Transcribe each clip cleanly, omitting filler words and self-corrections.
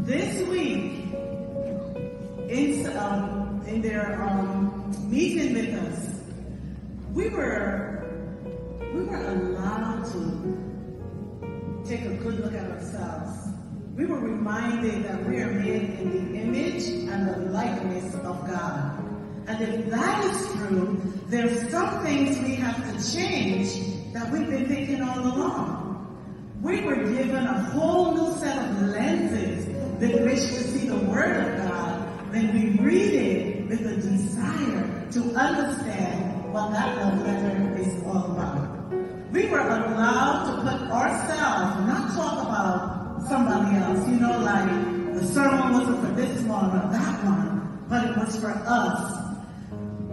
This week, in their meeting with us, we were allowed to take a good look at ourselves. We were reminded that we are made in the image and the likeness of God. And if that is true, there's some things we have to change that we've been thinking all along. We were given a whole new set of lenses with which to see the Word of God when we read it with a desire to understand what that love letter is all about. We were allowed to put ourselves, not talk about somebody else, like the sermon wasn't for this one or that one, but it was for us.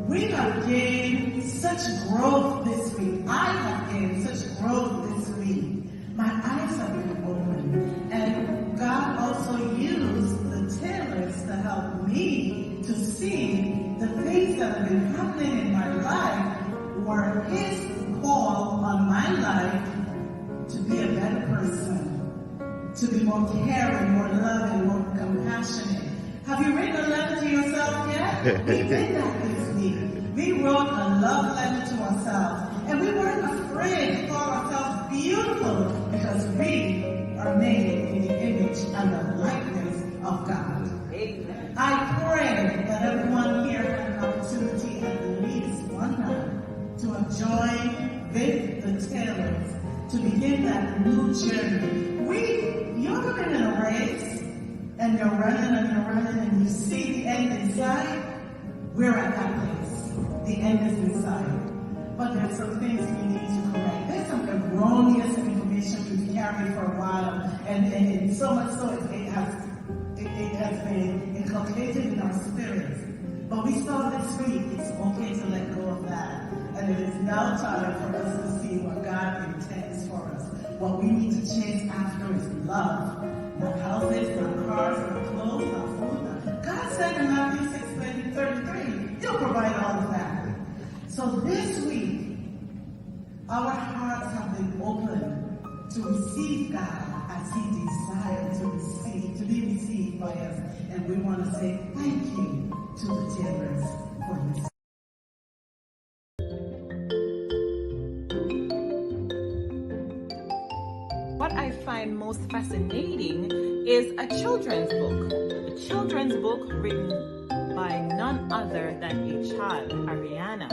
We have gained such growth this week. I have gained such growth this week. My eyes have been opened. And God also used the tailors to help me to see the things that have been happening in my life were His call on my life to be a better person, to be more caring, more loving, more compassionate. Have you written a letter to yourself yet? We did that this week. We wrote a love letter to ourselves. And we weren't afraid to call ourselves beautiful because we are made in the image and the likeness of God. Amen. I pray that everyone here had an opportunity at least one night to join with the tailors to begin that new journey. You ever been in a race and you're running and you see the end in sight? We're at that place. the end is in sight. But there's some things we need to correct. There's some erroneous information we've carried for a while, and so much so it has been inculcated in our spirits. But we saw this week, it's okay to let go of that. And it is now time for us to see what God intends for us. What we need to chase after is love. Not houses, not cars, not clothes, not food. God said in Matthew 6:33, He'll provide all of that. So this week, our hearts have been opened to receive God as He desired to be received by us. And we want to say thank you to the Taylors for this. What I find most fascinating is a children's book. A children's book written by none other than a child, Ariana.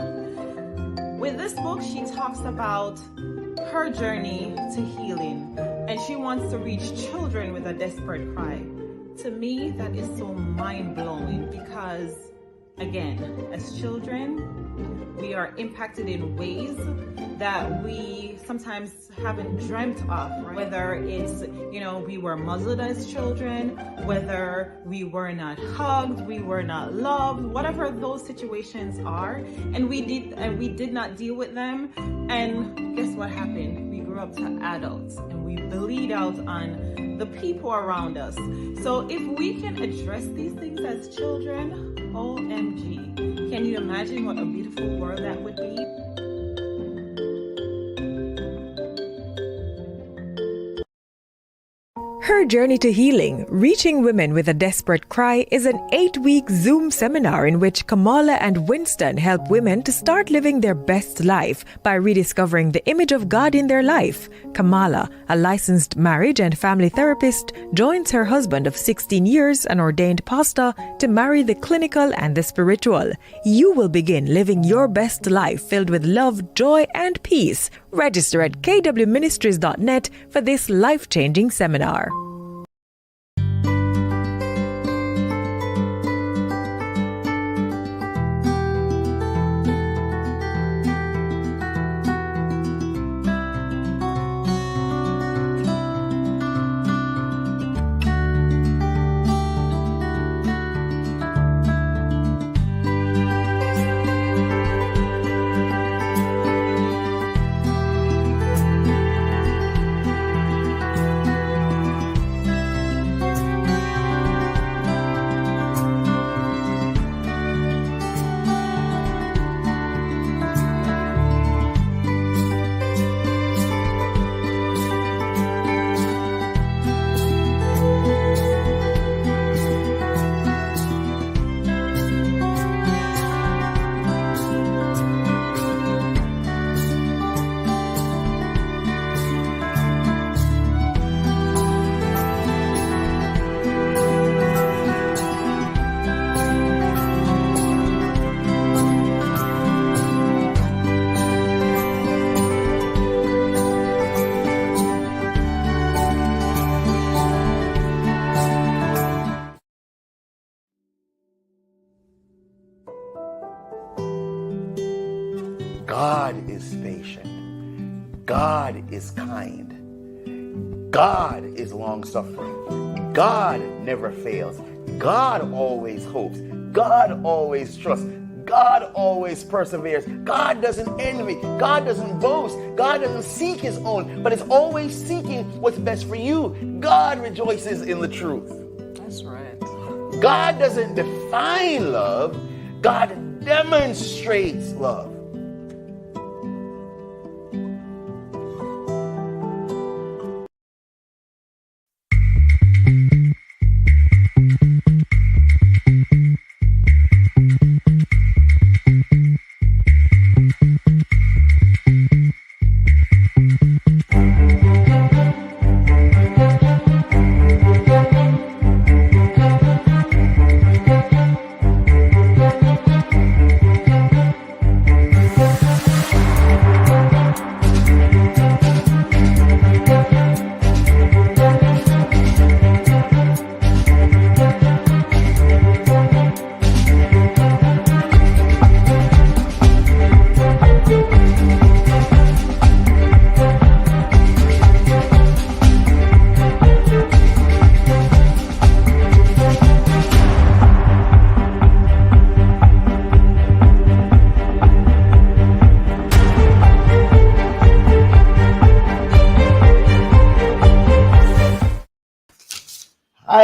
With this book, she talks about her journey to healing, and she wants to reach children with a desperate cry. To me, that is so mind-blowing because, again, as children, we are impacted in ways that we sometimes haven't dreamt of, right? Whether it's, we were muzzled as children, whether we were not hugged, we were not loved, whatever those situations are, and we did not deal with them. And guess what happened? We grew up to adults and we bleed out on the people around us. So if we can address these things as children, OMG, can you imagine what a beautiful world that would be? Her Journey to Healing, Reaching Women with a Desperate Cry is an 8-week Zoom seminar in which Kamala and Winston help women to start living their best life by rediscovering the image of God in their life. Kamala, a licensed marriage and family therapist, joins her husband of 16 years, an ordained pastor, to marry the clinical and the spiritual. You will begin living your best life filled with love, joy, and peace. Register at kwministries.net for this life-changing seminar. God is patient. God is kind. God is long-suffering. God never fails. God always hopes. God always trusts. God always perseveres. God doesn't envy. God doesn't boast. God doesn't seek his own, but is always seeking what's best for you. God rejoices in the truth. That's right. God doesn't define love. God demonstrates love.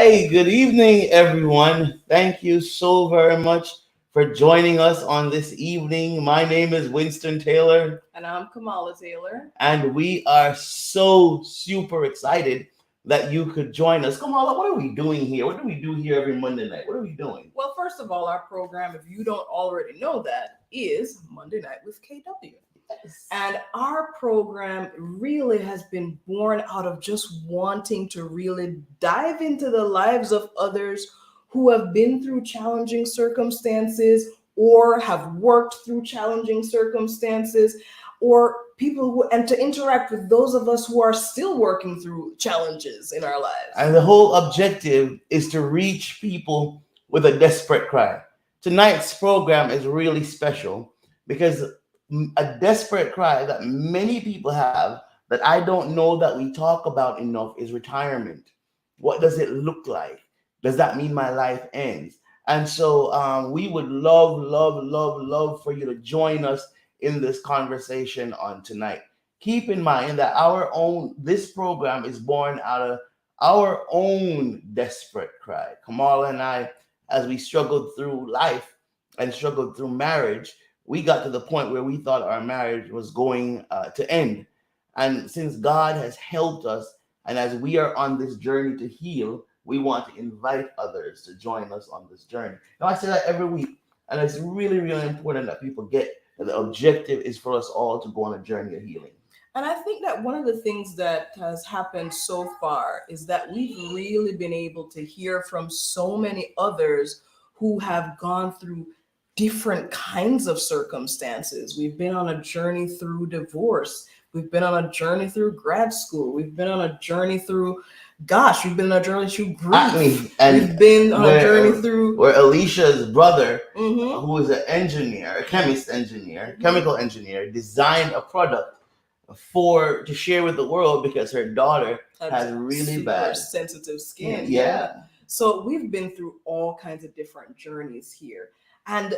Hi, good evening, everyone. Thank you so very much for joining us on this evening. My name is Winston Taylor, And I'm Kamala Taylor. and we are so super excited that you could join us. Kamala, what are we doing here? What do we do here every Monday night? What are we doing? Well, first of all, our program, if you don't already know that, is Monday Night with KW. And our program really has been born out of just wanting to really dive into the lives of others who have been through challenging circumstances or have worked through challenging circumstances, or people who, and to interact with those of us who are still working through challenges in our lives. And the whole objective is to reach people with a desperate cry. Tonight's program is really special because a desperate cry that many people have that I don't know that we talk about enough is retirement. What does it look like? Does that mean my life ends? And so we would love, love, love, love for you to join us in this conversation on tonight. Keep in mind that this program is born out of our own desperate cry. Kamala and I, as we struggled through life and struggled through marriage, we got to the point where we thought our marriage was going to end. And since God has helped us, and as we are on this journey to heal, we want to invite others to join us on this journey. Now, I say that every week, and it's really, really important that people get that the objective is for us all to go on a journey of healing. And I think that one of the things that has happened so far is that we've really been able to hear from so many others who have gone through different kinds of circumstances. We've been on a journey through divorce. We've been on a journey through grad school. We've been on a journey through, we've been on a journey through grief. We've been on a journey through. Where Alicia's brother, Mhm. who is an engineer, a chemical engineer, designed a product to share with the world because her daughter has really super bad sensitive skin. Yeah. So we've been through all kinds of different journeys here. And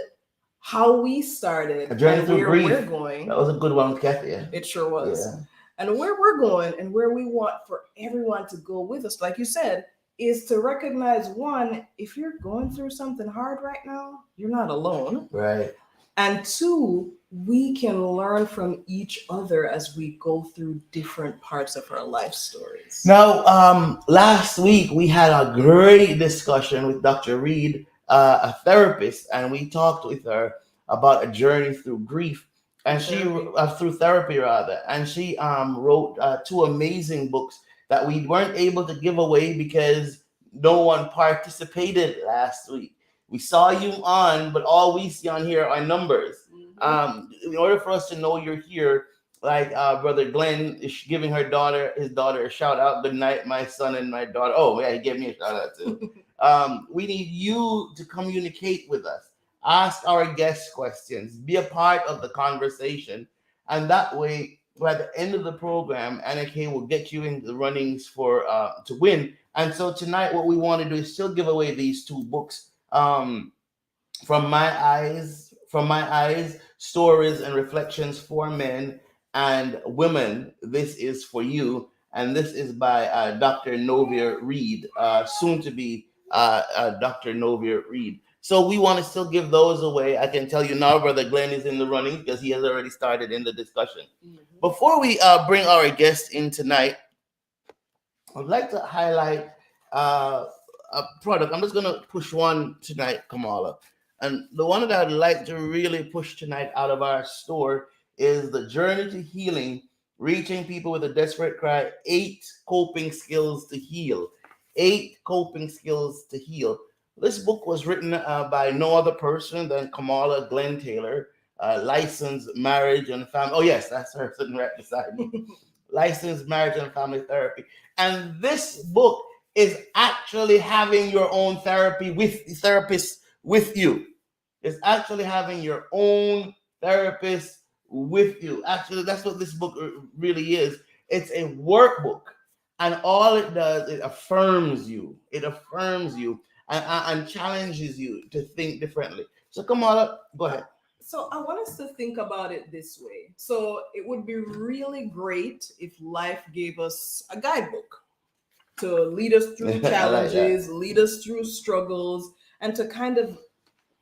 how we started A journey and through where grief. we're going. That was a good one with Kathy. Yeah. It sure was. Yeah. And where we're going and where we want for everyone to go with us, like you said, is to recognize, one, if you're going through something hard right now, you're not alone. Right. And two, we can learn from each other as we go through different parts of our life stories. Now, last week we had a great discussion with Dr. Reed, a therapist, and we talked with her about a journey through grief, and through therapy rather, and she wrote two amazing books that we weren't able to give away because no one participated last week. We saw you on, but all we see on here are numbers. In order for us to know you're here, like Brother Glenn is giving his daughter a shout out. Good night, my son and my daughter. Oh yeah, he gave me a shout out too. We need you to communicate with us. Ask our guest questions. Be a part of the conversation, and that way, by the end of the program, Anna Kay will get you in the runnings for to win. And so tonight, what we want to do is still give away these two books. From my eyes, stories and reflections for men and women. This is for you, and this is by Dr. Novia Reed, soon to be Dr. Novia Reed. So we want to still give those away. I can tell you now, Brother Glenn is in the running because he has already started in the discussion. Before we bring our guest in tonight, I'd like to highlight a product. I'm just going to push one tonight, Kamala. And the one that I'd like to really push tonight out of our store is the Journey to Healing, Reaching People with a Desperate Cry, 8 Coping Skills to Heal. 8 Coping Skills to Heal. This book was written by no other person than Kamala Glenn Taylor, licensed marriage and family. Oh, yes, that's her sitting right beside me. Licensed marriage and family therapy. And this book is actually having your own therapist with you. It's actually having your own therapist with you. Actually, that's what this book really is. It's a workbook. And all it does, it affirms you. It affirms you and challenges you to think differently. So Kamala, go ahead. So I want us to think about it this way. So it would be really great if life gave us a guidebook. to lead us through I like that. challenges, lead us through struggles, and to kind of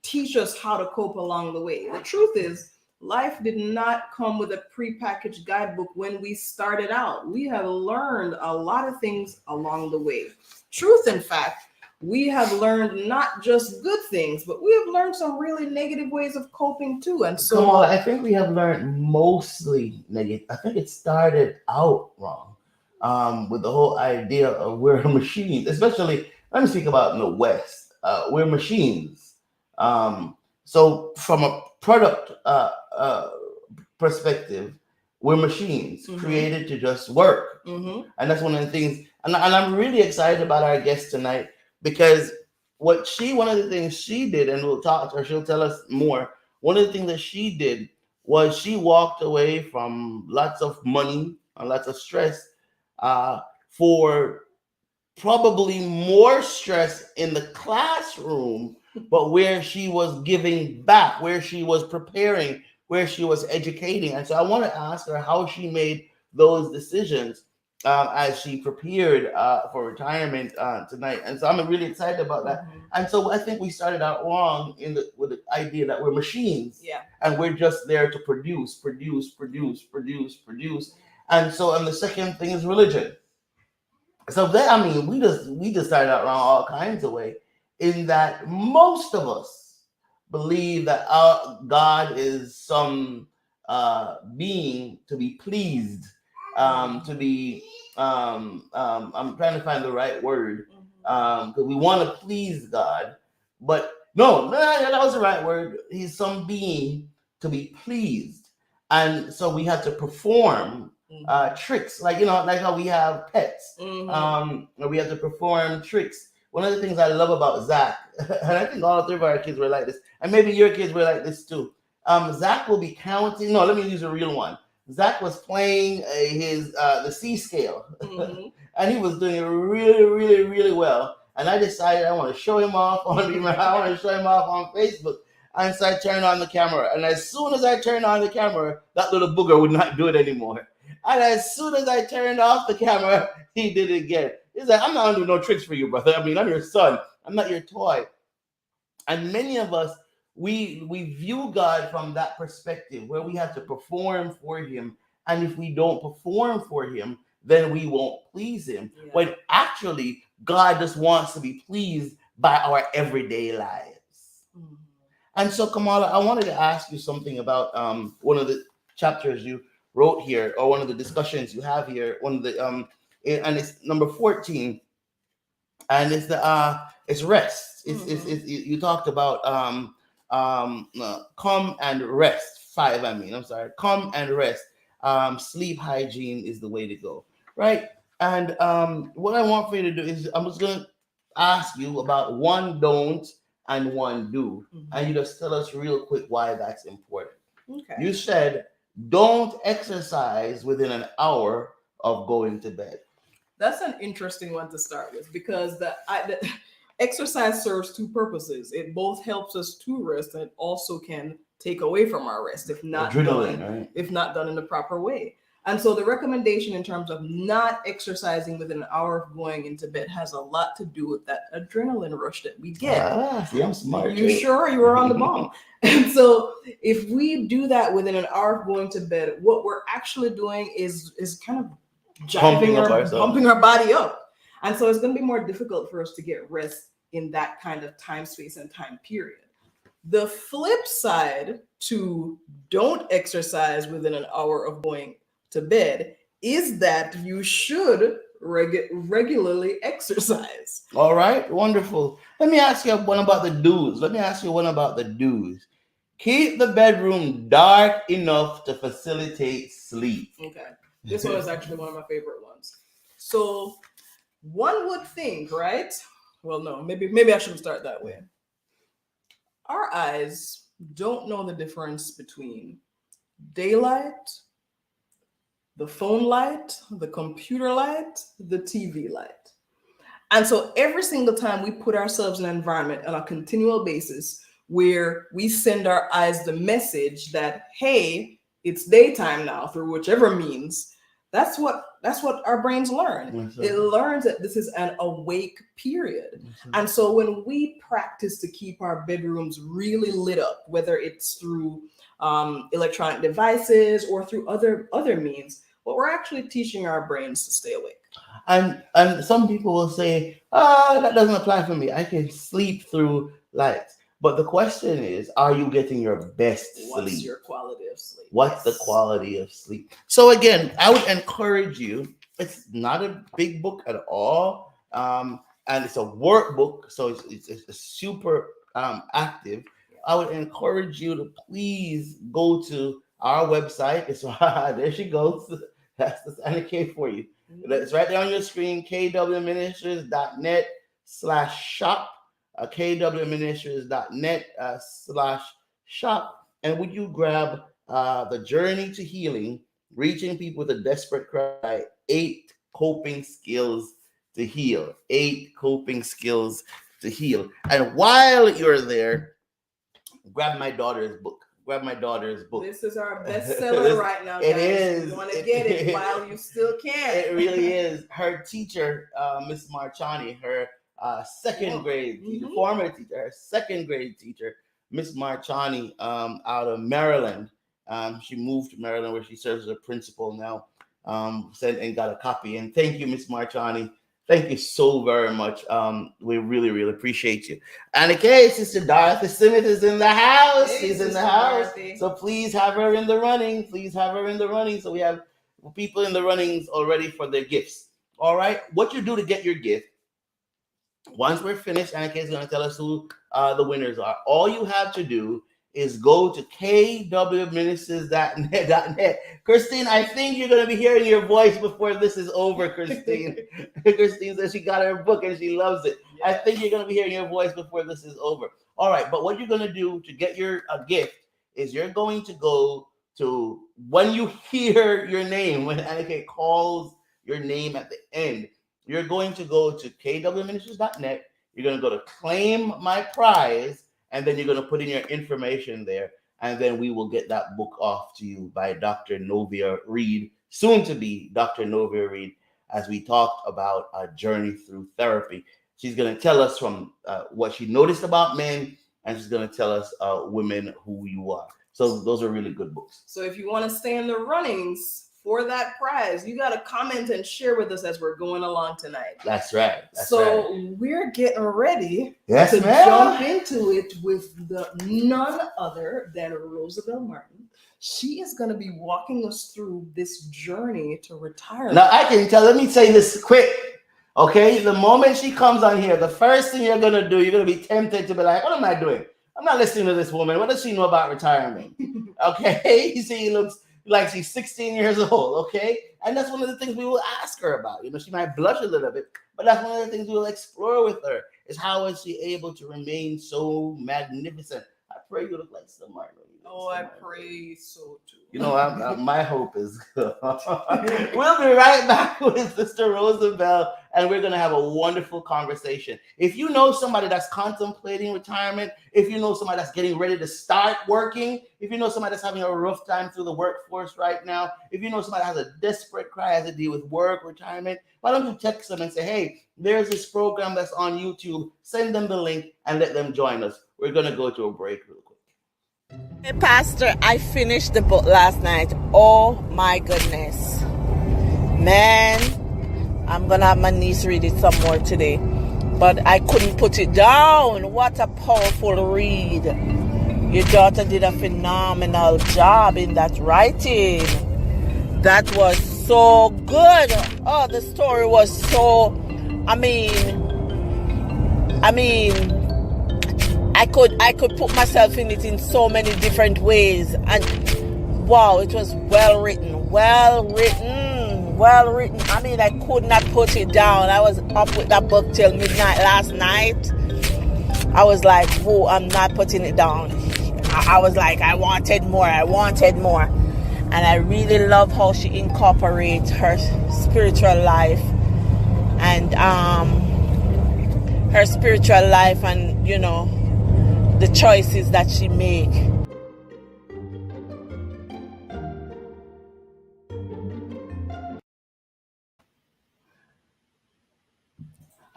teach us how to cope along the way. The truth is, life did not come with a prepackaged guidebook when we started out. We have learned a lot of things along the way. Truth, in fact, we have learned not just good things, but we have learned some really negative ways of coping too. And so, Kamala, I think we have learned mostly negative. I think it started out wrong with the whole idea of we're machines, especially, let me speak about in the West. We're machines. So from a product perspective, we're machines created to just work. And that's one of the things. And I'm really excited about our guest tonight because one of the things she did, and we'll talk, or she'll tell us more. One of the things that she did was she walked away from lots of money and lots of stress for probably more stress in the classroom, but where she was giving back, where she was preparing, where she was educating. And so I want to ask her how she made those decisions as she prepared for retirement tonight. And so I'm really excited about that. And so I think we started out wrong with the idea that we're machines. And we're just there to produce. And so, and the second thing is religion. So that, I mean, we just started out wrong all kinds of way, in that most of us believe that our God is some being to be pleased, to be I'm trying to find the right word, because we want to please God, but no, that was the right word. He's some being to be pleased, and so we have to perform tricks, like like how we have pets. We have to perform tricks. One of the things I love about Zach, and I think all three of our kids were like this, and maybe your kids were like this too. Zach will be counting. No, let me use a real one. Zach was playing the C scale, and he was doing it really, really, really well. And I decided I want to show him off I want to show him off on Facebook. And so I turned on the camera, and as soon as I turned on the camera, that little booger would not do it anymore. And as soon as I turned off the camera, he did it again. He's like, I'm not gonna do no tricks for you, brother. I mean, I'm your son. I'm not your toy. And many of us, we view God from that perspective, where we have to perform for him. And if we don't perform for him, then we won't please him. When actually, God just wants to be pleased by our everyday lives. And so, Kamala, I wanted to ask you something about one of the chapters you wrote here, or one of the discussions you have here. One of the and it's number 14, and it's rest. It's you talked about come and rest. 5, I mean, I'm sorry, come and rest. Sleep hygiene is the way to go, right? And what I want for you to do is I'm just gonna ask you about one don't and one do, and you just tell us real quick why that's important. Okay. You said don't exercise within an hour of going to bed. That's an interesting one to start with, because the exercise serves two purposes. It both helps us to rest, and it also can take away from our rest if not done in the proper way. And so the recommendation in terms of not exercising within an hour of going into bed has a lot to do with that adrenaline rush that we get. See, I'm smart. You sure you were on the ball? And so if we do that within an hour of going to bed, what we're actually doing is kind of pumping our body up. And so it's going to be more difficult for us to get rest in that kind of time space and time period. The flip side to don't exercise within an hour of going to bed is that you should regularly exercise. All right, wonderful. Let me ask you one about the do's. Keep the bedroom dark enough to facilitate sleep. Okay, this one is actually one of my favorite ones. So one would think, right? Well, no, maybe I shouldn't start that way. Our eyes don't know the difference between daylight, the phone light, the computer light, the TV light. And so every single time we put ourselves in an environment on a continual basis where we send our eyes the message that, hey, it's daytime now, through whichever means, That's what our brains learn. Yes, sir. It learns that this is an awake period. Yes, sir. And so when we practice to keep our bedrooms really lit up, whether it's through electronic devices or through other means, what we're actually teaching our brains to stay awake. And some people will say, that doesn't apply for me. I can sleep through lights. But the question is, are you getting your best sleep? What's your quality of sleep? What's the quality of sleep? So again, I would encourage you. It's not a big book at all, and it's a workbook, so it's super active. I would encourage you to please go to our website. It's there she goes. That's the Anna for you. It's right there on your screen, kwministries.net/shop. kwministries.net/shop. And would you grab The Journey to Healing, Reaching People with a Desperate Cry, 8 Coping Skills to Heal. 8 Coping Skills to Heal. And while you're there, grab my daughter's book. This is our bestseller right now, guys. It is. You want to get it while you still can. It really is. Her teacher, Miss Marchani, her second grade teacher, former teacher, her second grade teacher, Miss Marchani, out of Maryland. She moved to Maryland where she serves as a principal now. Sent and got a copy. And thank you, Miss Marchani. Thank you so very much. We really, really appreciate you. And okay, Sister Dorothy Smith is in the house. Hey, She's in the Sister house. Dorothy. So please have her in the running. So we have people in the runnings already for their gifts. All right. What you do to get your gift, once we're finished, Annika is going to tell us who the winners are. All you have to do is go to kwministries.net. Christine, I think you're going to be hearing your voice before this is over, Christine. Christine says she got her book and she loves it. Yes. I think you're going to be hearing your voice before this is over. All right, but what you're going to do to get your gift is you're going to go to, when you hear your name, when Annika calls your name at the end, you're going to go to kwministries.net. You're going to go to Claim My Prize, and then you're going to put in your information there, and then we will get that book off to you by Dr. Novia Reed, soon to be Dr. Novia Reed, as we talked about a journey through therapy. She's going to tell us from what she noticed about men, and she's going to tell us women who you are. So those are really good books. So if you want to stay in the runnings for that prize, you got to comment and share with us as we're going along tonight. That's right. We're getting ready to jump into it with none other than Rosabel Martin. She is going to be walking us through this journey to retirement. Now I can tell. Let me say this quick. Okay, the moment she comes on here, the first thing you're going to do, you're going to be tempted to be like, what am I doing? I'm not listening to this woman. What does she know about retirement? Okay, you see, he looks like she's 16 years old, okay? And that's one of the things we will ask her about. You know, she might blush a little bit, but that's one of the things we will explore with her, is how is she able to remain so magnificent? I pray you look like some Martin. Oh, I pray so too. You know, my hope is good. We'll be right back with Sister Rosabel, and we're going to have a wonderful conversation. If you know somebody that's contemplating retirement, if you know somebody that's getting ready to start working, if you know somebody that's having a rough time through the workforce right now, if you know somebody that has a desperate cry as to deal with work, retirement, why don't you text them and say, hey, there's this program that's on YouTube. Send them the link and let them join us. We're going to go to a break real quick. Hey, Pastor, I finished the book last night. Oh, my goodness. Man, I'm going to have my niece read it some more today. But I couldn't put it down. What a powerful read. Your daughter did a phenomenal job in that writing. That was so good. Oh, the story was so, I could put myself in it in so many different ways, and wow, it was well written. I mean, I could not put it down. I was up with that book till midnight last night. I was like, whoa, I'm not putting it down. I was like, I wanted more. And I really love how she incorporates her spiritual life and you know, the choices that she make.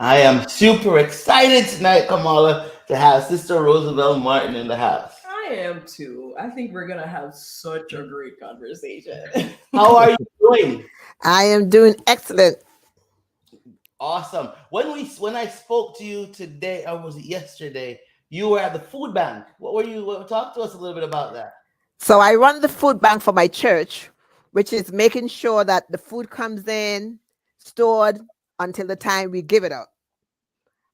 I am super excited tonight, Kamala, to have Sister Rosabel Martin in the house. I am too. I think we're gonna have such a great conversation. How are you doing? I am doing excellent. Awesome. When I spoke to you today, or was it yesterday? You were at the food bank. What were you? Talk to us a little bit about that. So I run the food bank for my church, which is making sure that the food comes in, stored until the time we give it out,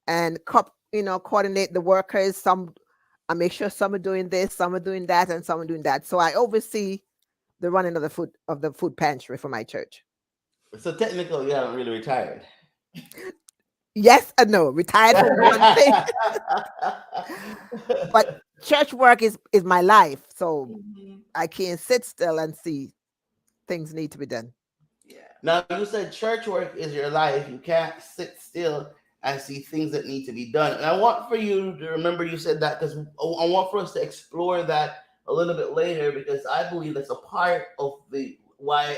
and coordinate the workers. I make sure some are doing this, some are doing that, and some are doing that. So I oversee the running of the food pantry for my church. So technically, you haven't really retired. Yes and no. Retired from one thing, but church work is my life. So I can't sit still and see things need to be done. Yeah. Now you said church work is your life. You can't sit still and see things that need to be done. And I want for you to remember you said that because I want for us to explore that a little bit later because I believe that's a part of the why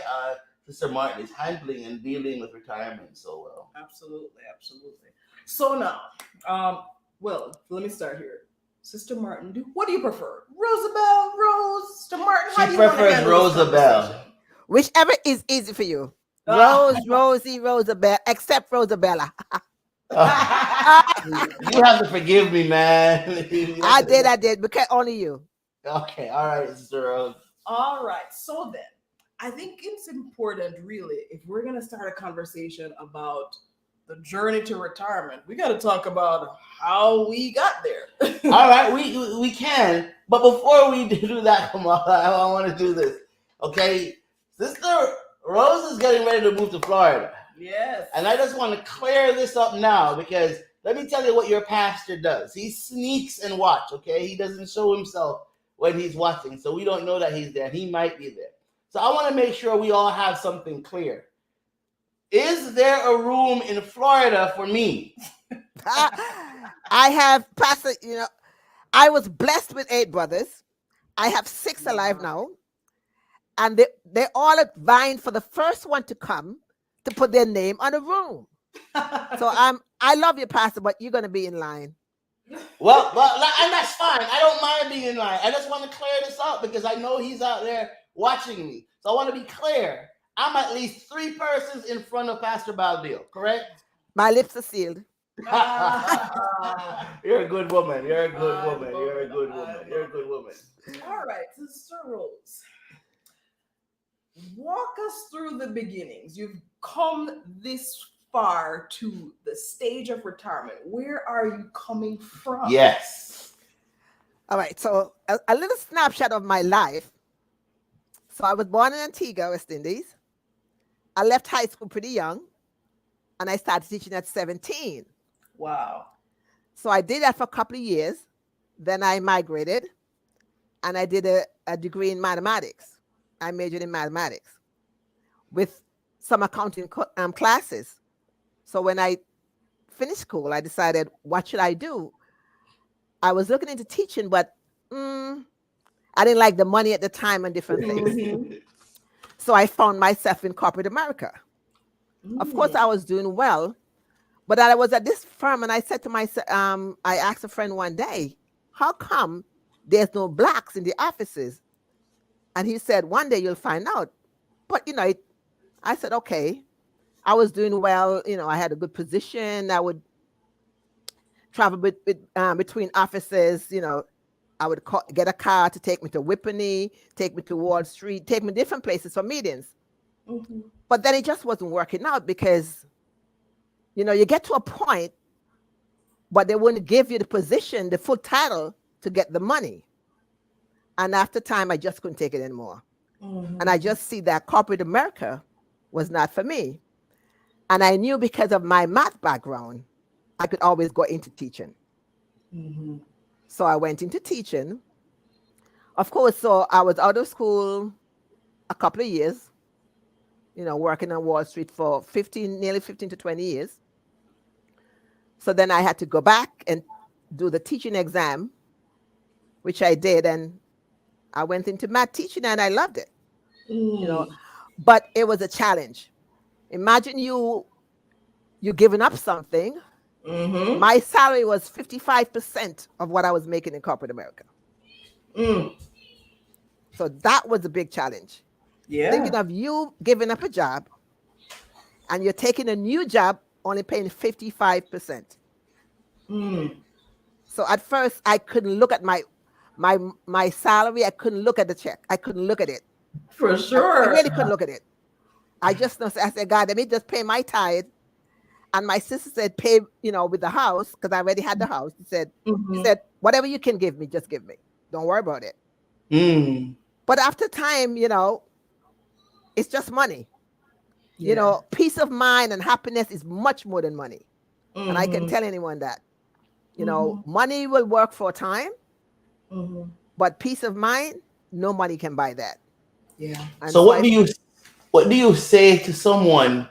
Sister Martin is handling and dealing with retirement so well. Absolutely, absolutely. So now, well, let me start here. Sister Martin, what do you prefer? Rosabel, Rose, Sister Martin? How do She you wanna prefers handle this Rosabel. conversation? Whichever is easy for you. Rose, Rosie, Rosabel, except Rosabella. You have to forgive me, man. I did, because only you. Okay, all right, Sister Rose. All right. So then, I think it's important, really, if we're going to start a conversation about the journey to retirement, we got to talk about how we got there. All right, we can. But before we do that, Kamala, I want to do this. Okay, Sister Rose is getting ready to move to Florida. Yes. And I just want to clear this up now because let me tell you what your pastor does. He sneaks and watch, okay? He doesn't show himself when he's watching, so we don't know that he's there. He might be there. So I want to make sure we all have something clear. Is there a room in Florida for me? I have pastor, I was blessed with 8 brothers. I have 6 alive now. And they all are vying for the first one to come to put their name on a room. So I love you, Pastor, but you're gonna be in line. Well, and that's fine. I don't mind being in line. I just want to clear this up because I know he's out there watching me. So I want to be clear. I'm at least 3 persons in front of Pastor Baldeo, correct? My lips are sealed. You're a good woman. You're a good woman. You're a good woman. You're a good woman. All right, Sister Rose. Walk us through the beginnings. You've come this far to the stage of retirement. Where are you coming from? Yes. All right, so a little snapshot of my life. So I was born in Antigua, West Indies. I left high school pretty young, and I started teaching at 17. Wow. So I did that for a couple of years. Then I migrated, and I did a degree in mathematics. I majored in mathematics with some accounting classes. So when I finished school, I decided, what should I do? I was looking into teaching, but I didn't like the money at the time and different things. So I found myself in corporate America. Of course, I was doing well, but I was at this firm and I said to myself, I asked a friend one day, how come there's no blacks in the offices? And he said, one day you'll find out. But, I said, okay. I was doing well. I had a good position. I would travel between offices. I would get a car to take me to Whippany, take me to Wall Street, take me different places for meetings. Mm-hmm. But then it just wasn't working out because, you get to a point, but they wouldn't give you the position, the full title to get the money. And after time, I just couldn't take it anymore. Mm-hmm. And I just see that corporate America was not for me. And I knew because of my math background, I could always go into teaching. Mm-hmm. So I went into teaching. Of course, so I was out of school a couple of years, working on Wall Street for nearly 15 to 20 years. So then I had to go back and do the teaching exam, which I did. And I went into math teaching and I loved it, but it was a challenge. Imagine you giving up something Mm-hmm. My salary was 55% of what I was making in corporate America. So that was a big challenge. Yeah. Thinking of you giving up a job and you're taking a new job only paying 55%. So at first I couldn't look at my salary. I couldn't look at the check. I couldn't look at it. For I sure. really couldn't look at it. I said, God, let me just pay my tithe. And my sister said, pay, with the house, because I already had the house. She said, whatever you can give me, just give me. Don't worry about it. But after time, it's just money. Peace of mind and happiness is much more than money. And I can tell anyone that, money will work for a time, but peace of mind, no money can buy that. Yeah. And so what do you say to someone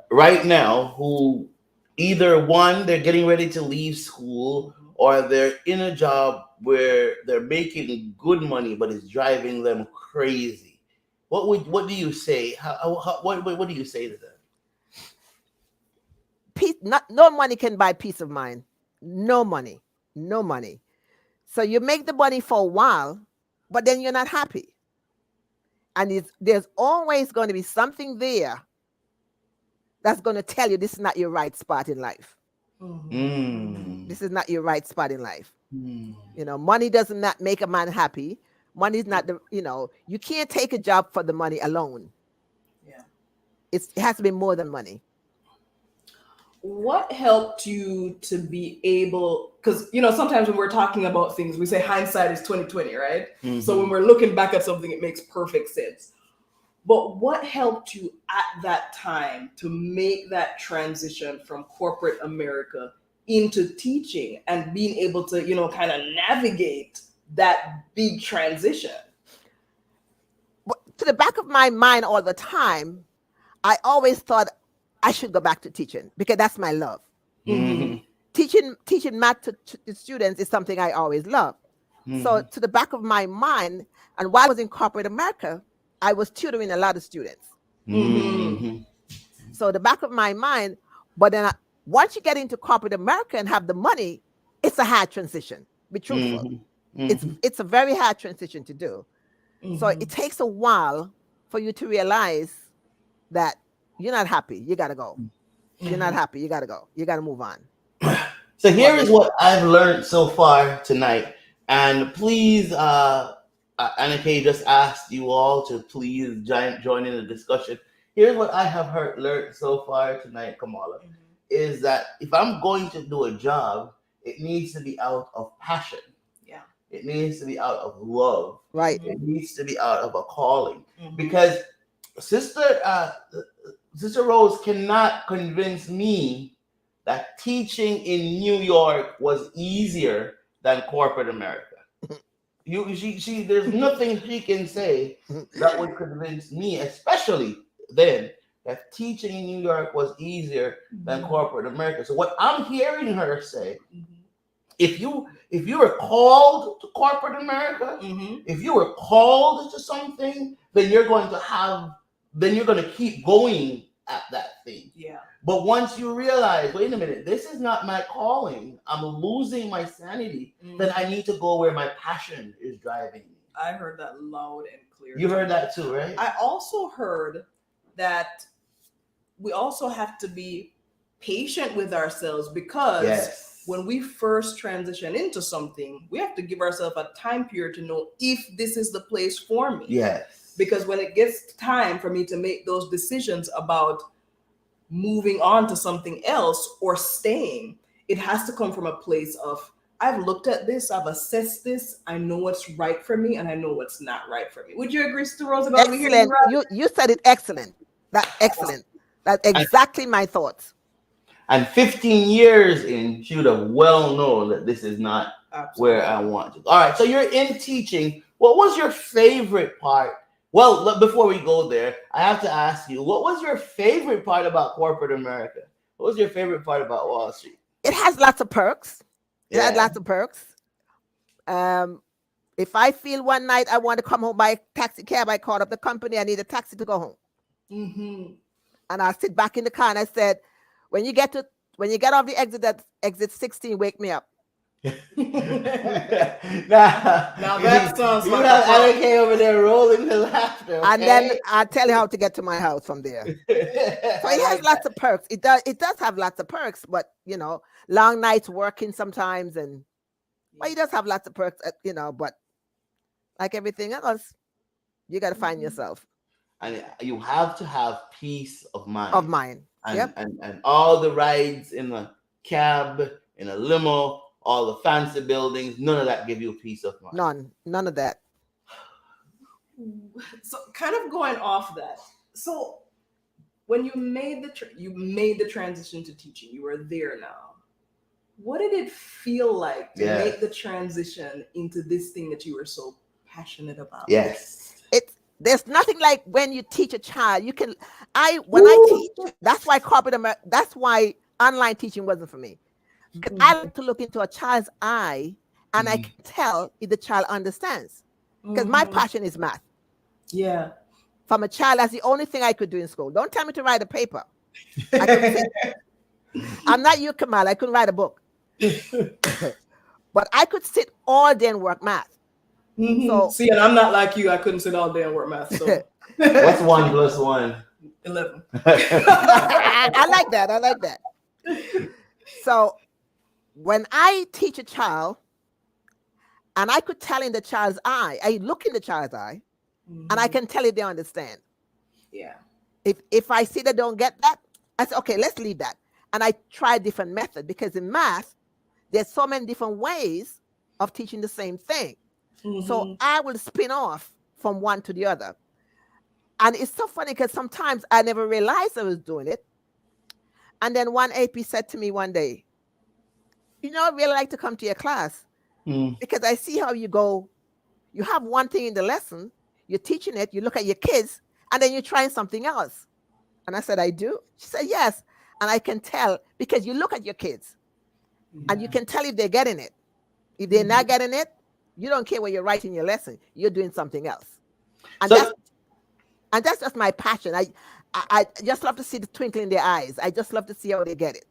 right now who either one, they're getting ready to leave school, or they're in a job where they're making good money but it's driving them crazy? What do you say? What do you say to them? No money can buy peace of mind. No money. So you make the money for a while, but then you're not happy. And there's always going to be something there that's going to tell you this is not your right spot in life. This is not your right spot in life. Money does not make a man happy. Money is not you can't take a job for the money alone. Yeah. It has to be more than money. What helped you to be able, because sometimes when we're talking about things, we say hindsight is 20/20, right? So when we're looking back at something, it makes perfect sense. But what helped you at that time to make that transition from corporate America into teaching and being able to, kind of navigate that big transition? To the back of my mind all the time, I always thought I should go back to teaching because that's my love. Teaching math to students is something I always loved. So to the back of my mind, and while I was in corporate America, I was tutoring a lot of students. So the back of my mind, but then once you get into corporate America and have the money, it's a hard transition. Be truthful. It's a very hard transition to do. So it takes a while for you to realize that you're not happy. You got to go. You're not happy. You got to go. You got to move on. So here is what I've learned so far tonight. And please, Annika just asked you all to please join in the discussion. Here's what I have learned so far tonight, Kamala, is that if I'm going to do a job, it needs to be out of passion. Yeah. It needs to be out of love. Right. It needs to be out of a calling. Because Sister Rose cannot convince me that teaching in New York was easier than corporate America. There's nothing she can say that would convince me, especially then, that teaching in New York was easier than corporate America. So what I'm hearing her say, if you were called to corporate America, if you were called to something, then you're going to keep going at that thing. Yeah. But once you realize, wait a minute, this is not my calling, I'm losing my sanity, then I need to go where my passion is driving me. I heard that loud and clear. You heard that too, right? I also heard that we also have to be patient with ourselves, because when we first transition into something, we have to give ourselves a time period to know if this is the place for me. Yes. Because when it gets time for me to make those decisions about moving on to something else or staying, it has to come from a place of, I've looked at this, I've assessed this, I know what's right for me, and I know what's not right for me. Would you agree, Sister Rosabel? Excellent. You said it excellent. That's excellent. That's exactly my thoughts. And 15 years in, she would have well known that this is not where I want to. All right, so you're in teaching. What was your favorite part? Well, before we go there, I have to ask you, what was your favorite part about corporate America? What was your favorite part about Wall Street? It has lots of perks. It had lots of perks. If I feel one night I want to come home by taxi cab, I called up the company, I need a taxi to go home. And I sit back in the car and I said, when you get to when you get off the exit at exit 16, wake me up. Now that sounds you like have a problem. LK over there rolling the laughter. And okay? then I'll tell you how to get to my house from there. So it has lots of perks. It does have lots of perks, but you know, long nights working sometimes, and well, it does have lots of perks, you know, but like everything else, you got to find yourself. And you have to have peace of mind. Of mind. And, and all the rides in a cab, in a limo, all the fancy buildings, none of that give you peace of mind. None of that. So kind of going off that. So when you made the transition to teaching, you are there now. What did it feel like to make the transition into this thing that you were so passionate about? Yes. There's nothing like when you teach a child. I teach, that's why online teaching wasn't for me. Because I like to look into a child's eye and I can tell if the child understands. Because my passion is math. Yeah. From a child, that's the only thing I could do in school. Don't tell me to write a paper. I'm not you, Kamal. I couldn't write a book. But I could sit all day and work math. So, see, and I'm not like you. I couldn't sit all day and work math. So what's 1 + 1? 11. I like that. So when I teach a child, and I could tell in the child's eye, I look in the child's eye, and I can tell if they understand. Yeah. If I see they don't get that, I say, okay, let's leave that. And I try a different method, because in math, there's so many different ways of teaching the same thing. So I will spin off from one to the other. And it's so funny because sometimes I never realized I was doing it. And then one AP said to me one day, you know, I'd really like to come to your class because I see how you go. You have one thing in the lesson, you're teaching it, you look at your kids, and then you're trying something else. And I said, I do? She said, yes. And I can tell because you look at your kids and you can tell if they're getting it. If they're not getting it, you don't care what you're writing your lesson. You're doing something else. And that's just my passion. I just love to see the twinkle in their eyes. I just love to see how they get it.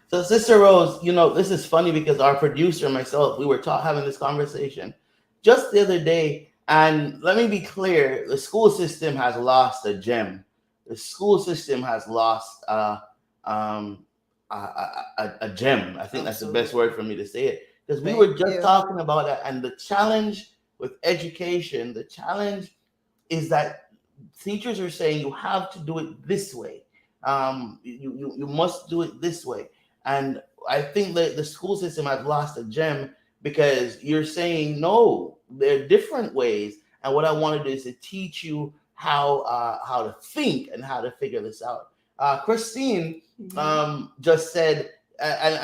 So Sister Rose, you know, this is funny because our producer and myself, we were having this conversation just the other day. And let me be clear, the school system has lost a gem. The school system has lost a gem. I think that's the best word for me to say it. Because we were just talking about that, and the challenge with education, the challenge is that teachers are saying you have to do it this way. You must do it this way. And I think that the school system has lost a gem because you're saying, no, there are different ways. And what I want to do is to teach you how to think and how to figure this out. Christine just said, and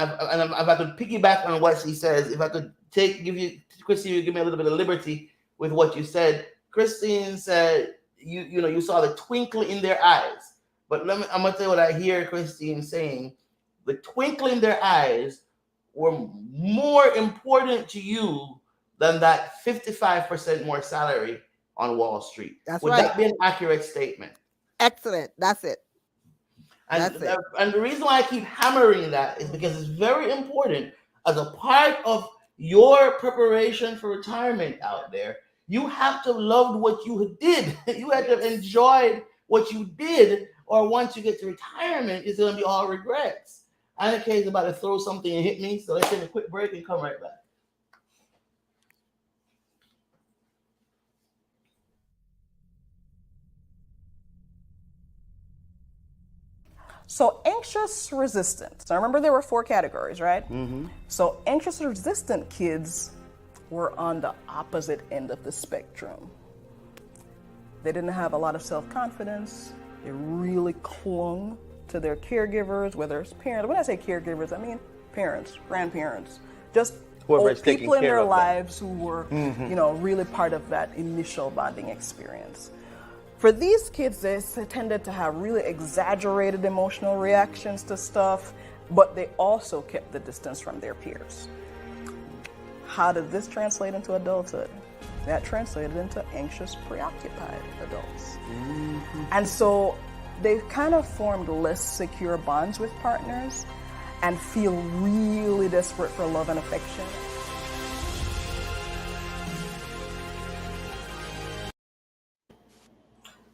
I've got to piggyback on what she says. If I could Christine, you give me a little bit of liberty with what you said. Christine said, you saw the twinkle in their eyes. But I'm gonna tell you what I hear Christine saying. The twinkle in their eyes were more important to you than that 55% more salary on Wall Street. Would that be an accurate statement? Excellent. That's it. And the reason why I keep hammering that is because it's very important as a part of your preparation for retirement out there. You have to have loved what you did. You had to have enjoyed what you did, or once you get to retirement, it's going to be all regrets. Annika is about to throw something and hit me, so let's take a quick break and come right back. So anxious resistant. So remember there were 4 categories, right? So anxious resistant kids were on the opposite end of the spectrum. They didn't have a lot of self-confidence. They really clung to their caregivers, whether it's parents. When I say caregivers, I mean parents, grandparents, just people in their lives who were, really part of that initial bonding experience. For these kids, they tended to have really exaggerated emotional reactions to stuff, but they also kept the distance from their peers. How did this translate into adulthood? That translated into anxious, preoccupied adults. And so they kind of formed less secure bonds with partners, and feel really desperate for love and affection.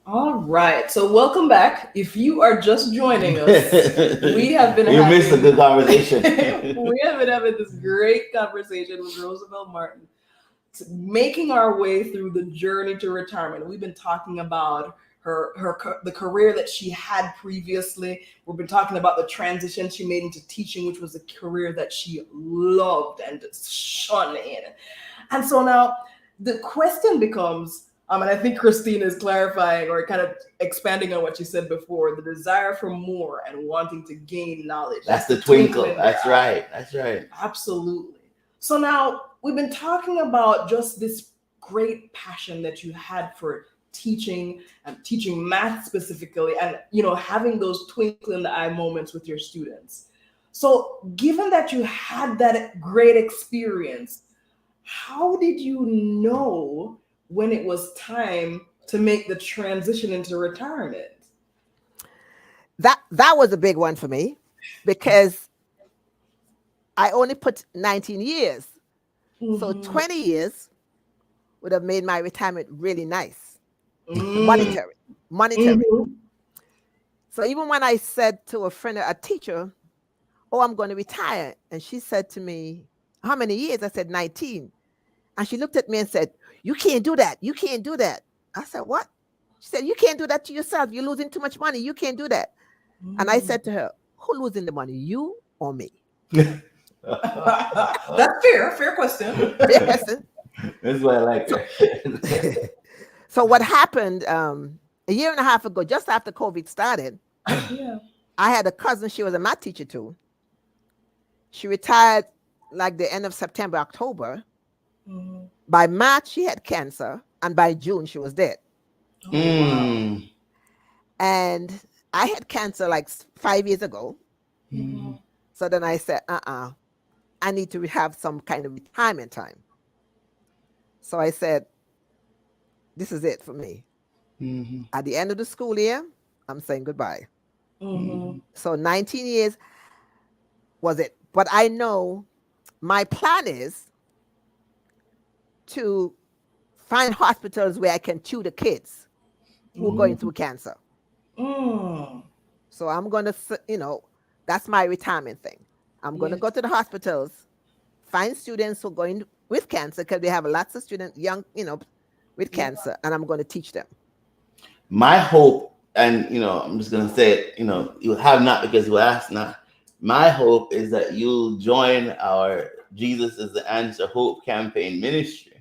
All right, so welcome back. If you are just joining us, we have been you missed a good conversation. We have been having this great conversation with Rosabel Martin, making our way through the journey to retirement. We've been talking about the career that she had previously. We've been talking about the transition she made into teaching, which was a career that she loved and shone in. And so now the question becomes, and I think Christine is clarifying or kind of expanding on what she said before, the desire for more and wanting to gain knowledge. That's the twinkle. That's right. That's right. Absolutely. So now we've been talking about just this great passion that you had for teaching and teaching math specifically, and having those twinkle in the eye moments with your students. So given that you had that great experience, how did you know when it was time to make the transition into retirement? That was a big one for me, because I only put 19 years. Mm-hmm. So 20 years would have made my retirement really nice. Monetary. Mm-hmm. So even when I said to a friend, a teacher, oh, I'm going to retire, and she said to me, how many years? I said 19. And she looked at me and said, you can't do that. You can't do that. I said, what? She said, you can't do that to yourself. You're losing too much money. You can't do that. And I said to her, who losing the money, you or me? That's fair question. Fair question. That's why I like it. So what happened a year and a half ago, just after COVID started, I had a cousin. She was a math teacher too. She retired like the end of September, October. Mm-hmm. By March, she had cancer, and by June, she was dead. Oh, wow. And I had cancer like 5 years ago. Mm-hmm. So then I said, I need to have some kind of retirement time. So I said, this is it for me. Mm-hmm. At the end of the school year, I'm saying goodbye. Mm-hmm. So 19 years was it. But I know my plan is to find hospitals where I can tutor kids who are going through cancer. Mm. So I'm going to, that's my retirement thing. I'm going to go to the hospitals, find students who are going with cancer, because they have lots of students, young, with cancer, and I'm going to teach them. My hope, and I'm just going to say it, you have not because you asked not. My hope is that you'll join our Jesus is the Answer Hope campaign ministry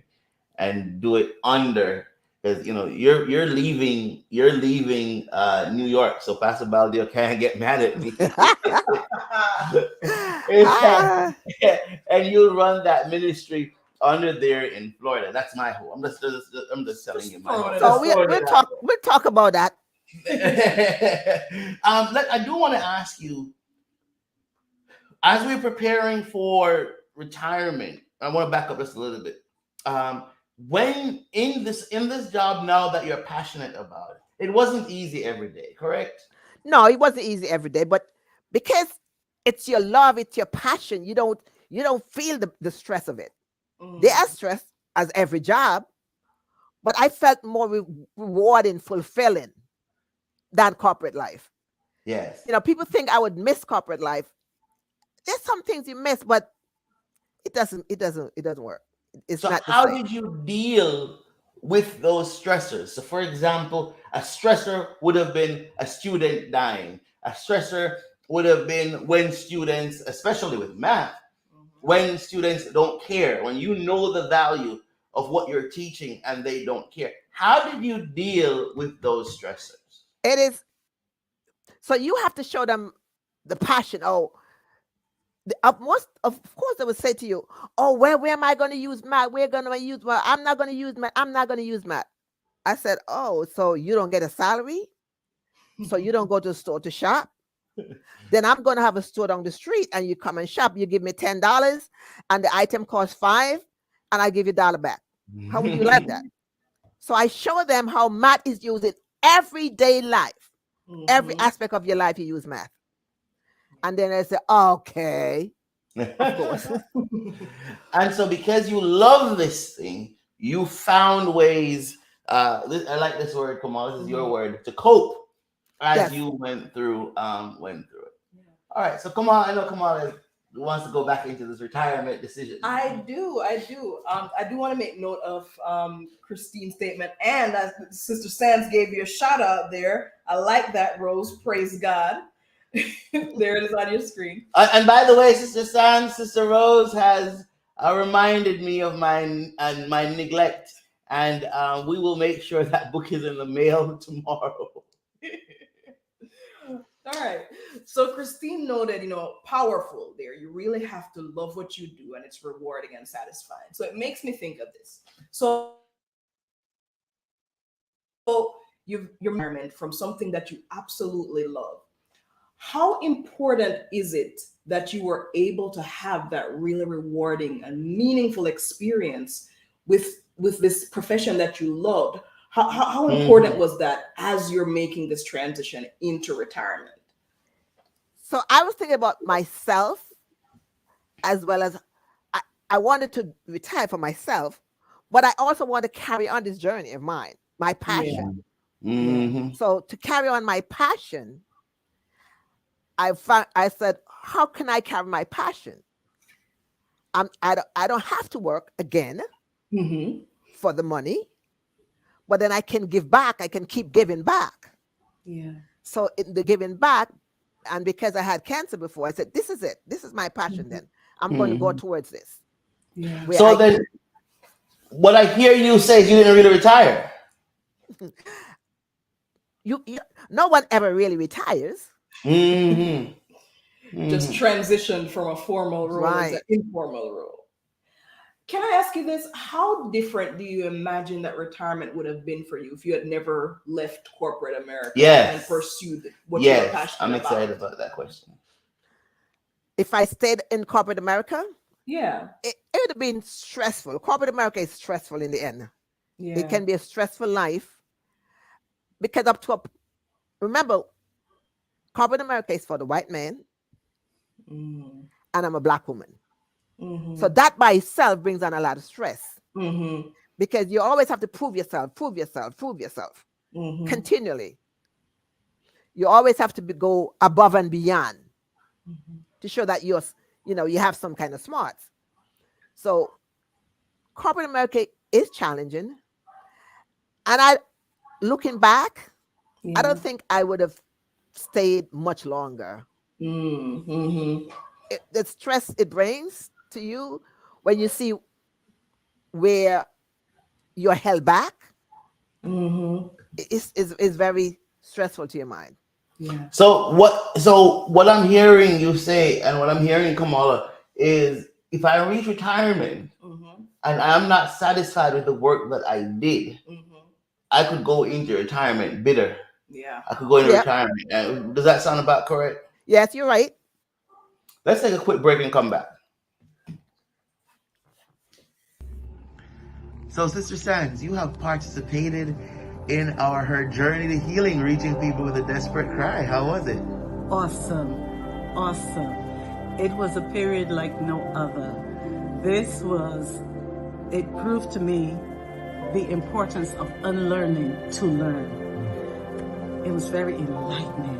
and do it under, because you're leaving New York, so Pastor Baldio can't get mad at me. And you'll run that ministry under there in Florida. That's my hope. I'm just telling you my hope. So we'll talk about that. I do want to ask you, as we're preparing for retirement, I want to back up just a little bit. When in this job now that you're passionate about, it wasn't easy every day, correct? No, it wasn't easy every day, but because it's your love, it's your passion, you don't feel the stress of it. There are stress as every job, but I felt more rewarding, fulfilling than corporate life. Yes. People think I would miss corporate life. There's some things you miss, but it doesn't work. It's so not. How did you deal with those stressors? So for example, a stressor would have been a student dying. A stressor would have been when students, especially with math, when students don't care, when you know the value of what you're teaching and they don't care. How did you deal with those stressors? It is. So you have to show them the passion. Of course, they would say to you, oh, where am I going to use math? We're going to use math. I'm not going to use math. I'm not going to use math. I said, oh, so you don't get a salary? So you don't go to the store to shop? Then I'm going to have a store down the street and you come and shop. You give me $10 and the item costs $5 and I give you $1 back. How would you like that? So I show them how math is used in everyday life. Every aspect of your life, you use math. And then I say, okay, of course. And so, because you love this thing, you found ways. I like this word, Kamal. This is your word, to cope as Yes. you went through it. All right. So, Kamal, I know Kamal wants to go back into this retirement decision. I do. I do want to make note of Christine's statement, and as Sister Sands gave you a shout out there. I like that, Rose. Praise God. There it is on your screen. And by the way, Sister Sands, Sister Rose has reminded me of my neglect, and we will make sure that book is in the mail tomorrow. All right. So Christine noted, powerful there. You really have to love what you do, and it's rewarding and satisfying. So it makes me think of this. So you're environment from something that you absolutely love. How important is it that you were able to have that really rewarding and meaningful experience with this profession that you loved? How important was that as you're making this transition into retirement? So I was thinking about myself, as well as I wanted to retire for myself, but I also want to carry on this journey of mine, my passion. Yeah. Mm-hmm. So to carry on my passion, I said, how can I carry my passion? I don't have to work again for the money, but then I can give back. I can keep giving back. Yeah. So in the giving back, and because I had cancer before, I said, this is it. This is my passion. Then I'm going to go towards this. Yeah. So then, what I hear you say is you didn't really retire. You no one ever really retires. Just transitioned from a formal role to an informal role. Can I ask you this? How different do you imagine that retirement would have been for you if you had never left corporate America and pursued what you were passionate about? I'm excited about that question. If I stayed in corporate America, it would have been stressful. Corporate America is stressful in the end. Yeah. It can be a stressful life because remember, corporate America is for the white man, and I'm a black woman. So that by itself brings on a lot of stress because you always have to prove yourself continually. You always have to go above and beyond to show that you have some kind of smarts. So corporate America is challenging, and looking back, I don't think I would have stayed much longer. The stress it brings to you when you see where you're held back is very stressful to your mind. Yeah. So what I'm hearing you say, and what I'm hearing Kamala, is if I reach retirement and I'm not satisfied with the work that I did, I could go into retirement bitter. Yeah. I could go into retirement. Does that sound about correct? Yes, you're right. Let's take a quick break and come back. So, Sister Sands, you have participated in her journey to healing, reaching people with a desperate cry. How was it? Awesome. It was a period like no other. It proved to me the importance of unlearning to learn. It was very enlightening,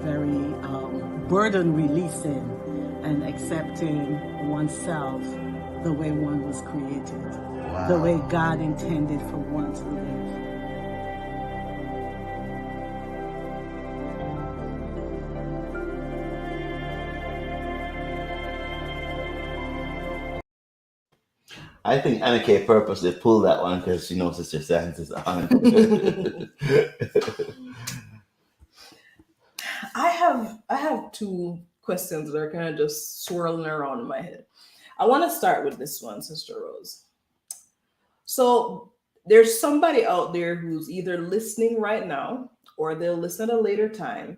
very burden releasing, and accepting oneself the way one was created, the way God intended for one to live. I think Anna K purposely pulled that one because she knows Sister Sands is on. I have two questions that are kind of just swirling around in my head. I want to start with this one, Sister Rose. So there's somebody out there who's either listening right now or they'll listen at a later time,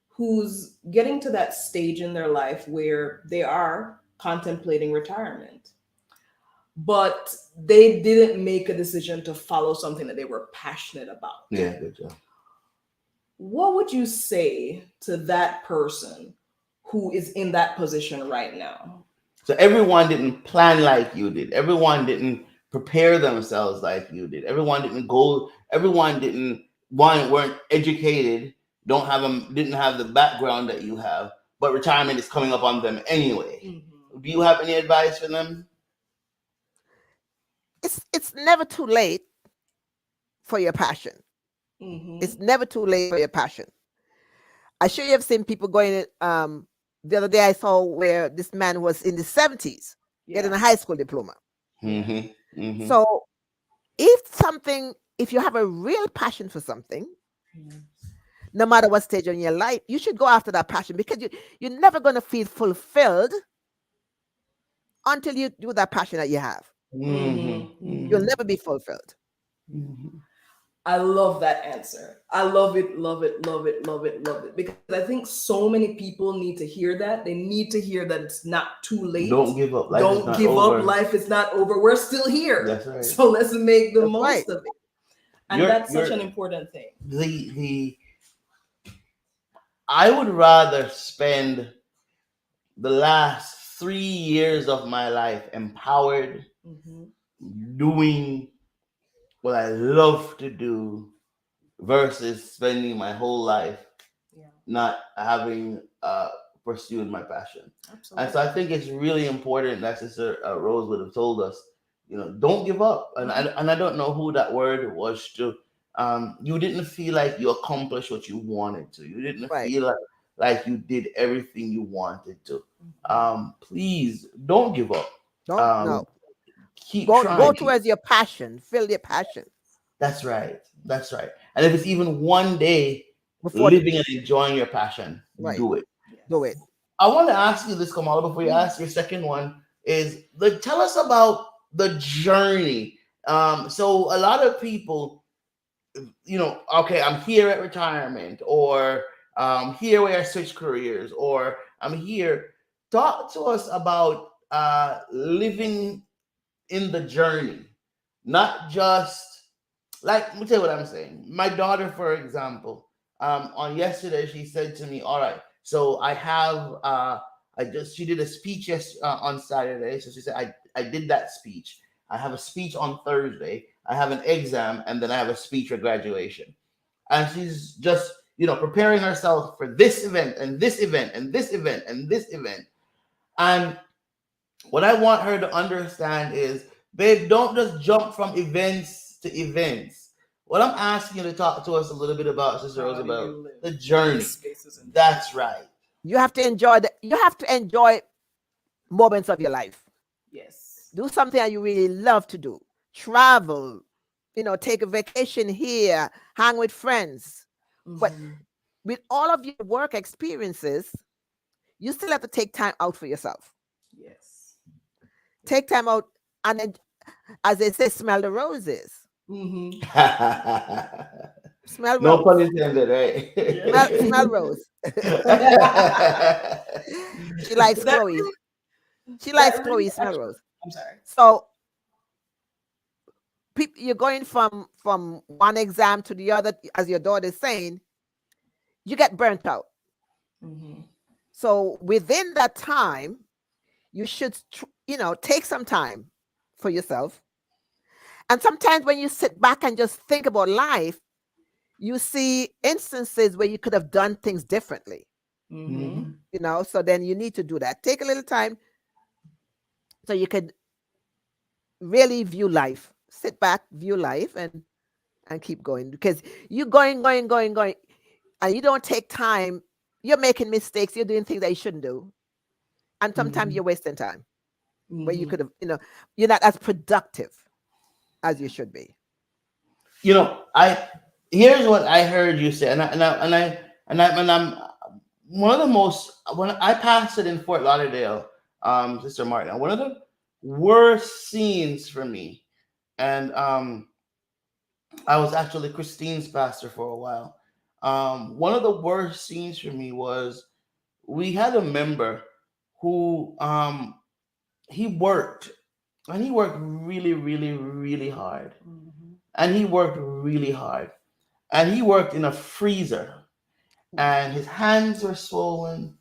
who's getting to that stage in their life where they are contemplating retirement, but they didn't make a decision to follow something that they were passionate about. Yeah, good job. what would you say to that person who is in that position right now? So everyone didn't plan like you did. Everyone didn't prepare themselves like you did. Everyone didn't go. Everyone didn't weren't educated. Didn't have the background that you have. But retirement is coming up on them anyway. Mm-hmm. Do you have any advice for them? It's never too late for your passion. Mm-hmm. It's never too late for your passion. I'm sure you have seen people going. The other day I saw where this man was in the 70s getting a high school diploma. Mm-hmm. Mm-hmm. So if you have a real passion for something, no matter what stage in your life, you should go after that passion, because you're never going to feel fulfilled until you do that passion that you have. Mm-hmm. You'll never be fulfilled. Mm-hmm. I love that answer. I love it, love it, love it, love it, love it. Because I think so many people need to hear that. They need to hear that it's not too late. Don't give up. Don't give up. Life is not over. We're still here. That's right. So let's make the most of it. And that's such an important thing. I would rather spend the last 3 years of my life empowered, doing what I love to do, versus spending my whole life not having pursued my passion. Absolutely. And so I think it's really important that Sister Rose would have told us, don't give up. And I don't know who that word was to. You didn't feel like you accomplished what you wanted to. You didn't feel like you did everything you wanted to. Please don't give up. No. Keep trying. Go towards your passion. Feel your passion. That's right. That's right. And if it's even one day living and enjoying your passion, do it. Do it. I want to ask you this, Kamala, before you ask your second one, tell us about the journey. So a lot of people, okay, I'm here at retirement, or here where I switch careers, or I'm here. Talk to us about living in the journey, not just let me tell you what I'm saying. My daughter, for example, on yesterday, she said to me, all right, so I have, she did a speech on Saturday. So she said, I did that speech. I have a speech on Thursday. I have an exam, and then I have a speech for graduation. And she's just, preparing herself for this event and this event and this event and this event. And what I want her to understand is, babe, don't just jump from events to events. What I'm asking you to talk to us a little bit about, Sister Rosabel, the journey. That's right. You have to enjoy moments of your life. Yes. Do something that you really love to do. Travel, take a vacation here, hang with friends. But with all of your work experiences, you still have to take time out for yourself. Yes. Take time out, and then, as they say, smell the roses. Smell rose. No pun intended, right? Smell rose. She likes Chloe. She likes Chloe. Smell rose. I'm sorry. So you're going from one exam to the other, as your daughter is saying, you get burnt out. So within that time, you should, take some time for yourself. And sometimes when you sit back and just think about life, you see instances where you could have done things differently. So then you need to do that. Take a little time so you could really view life. Sit back, view life, and keep going. Because you're going, and you don't take time. You're making mistakes. You're doing things that you shouldn't do. And sometimes you're wasting time where you could have, you're not as productive as you should be. Here's what I heard you say, and I'm one of the most, when I passed it in Fort Lauderdale, Sister Martin, one of the worst scenes for me, and I was actually Christine's pastor for a while. One of the worst scenes for me was, we had a member who he worked really, really, really hard. And he worked really hard. And he worked in a freezer. and his hands were swollen,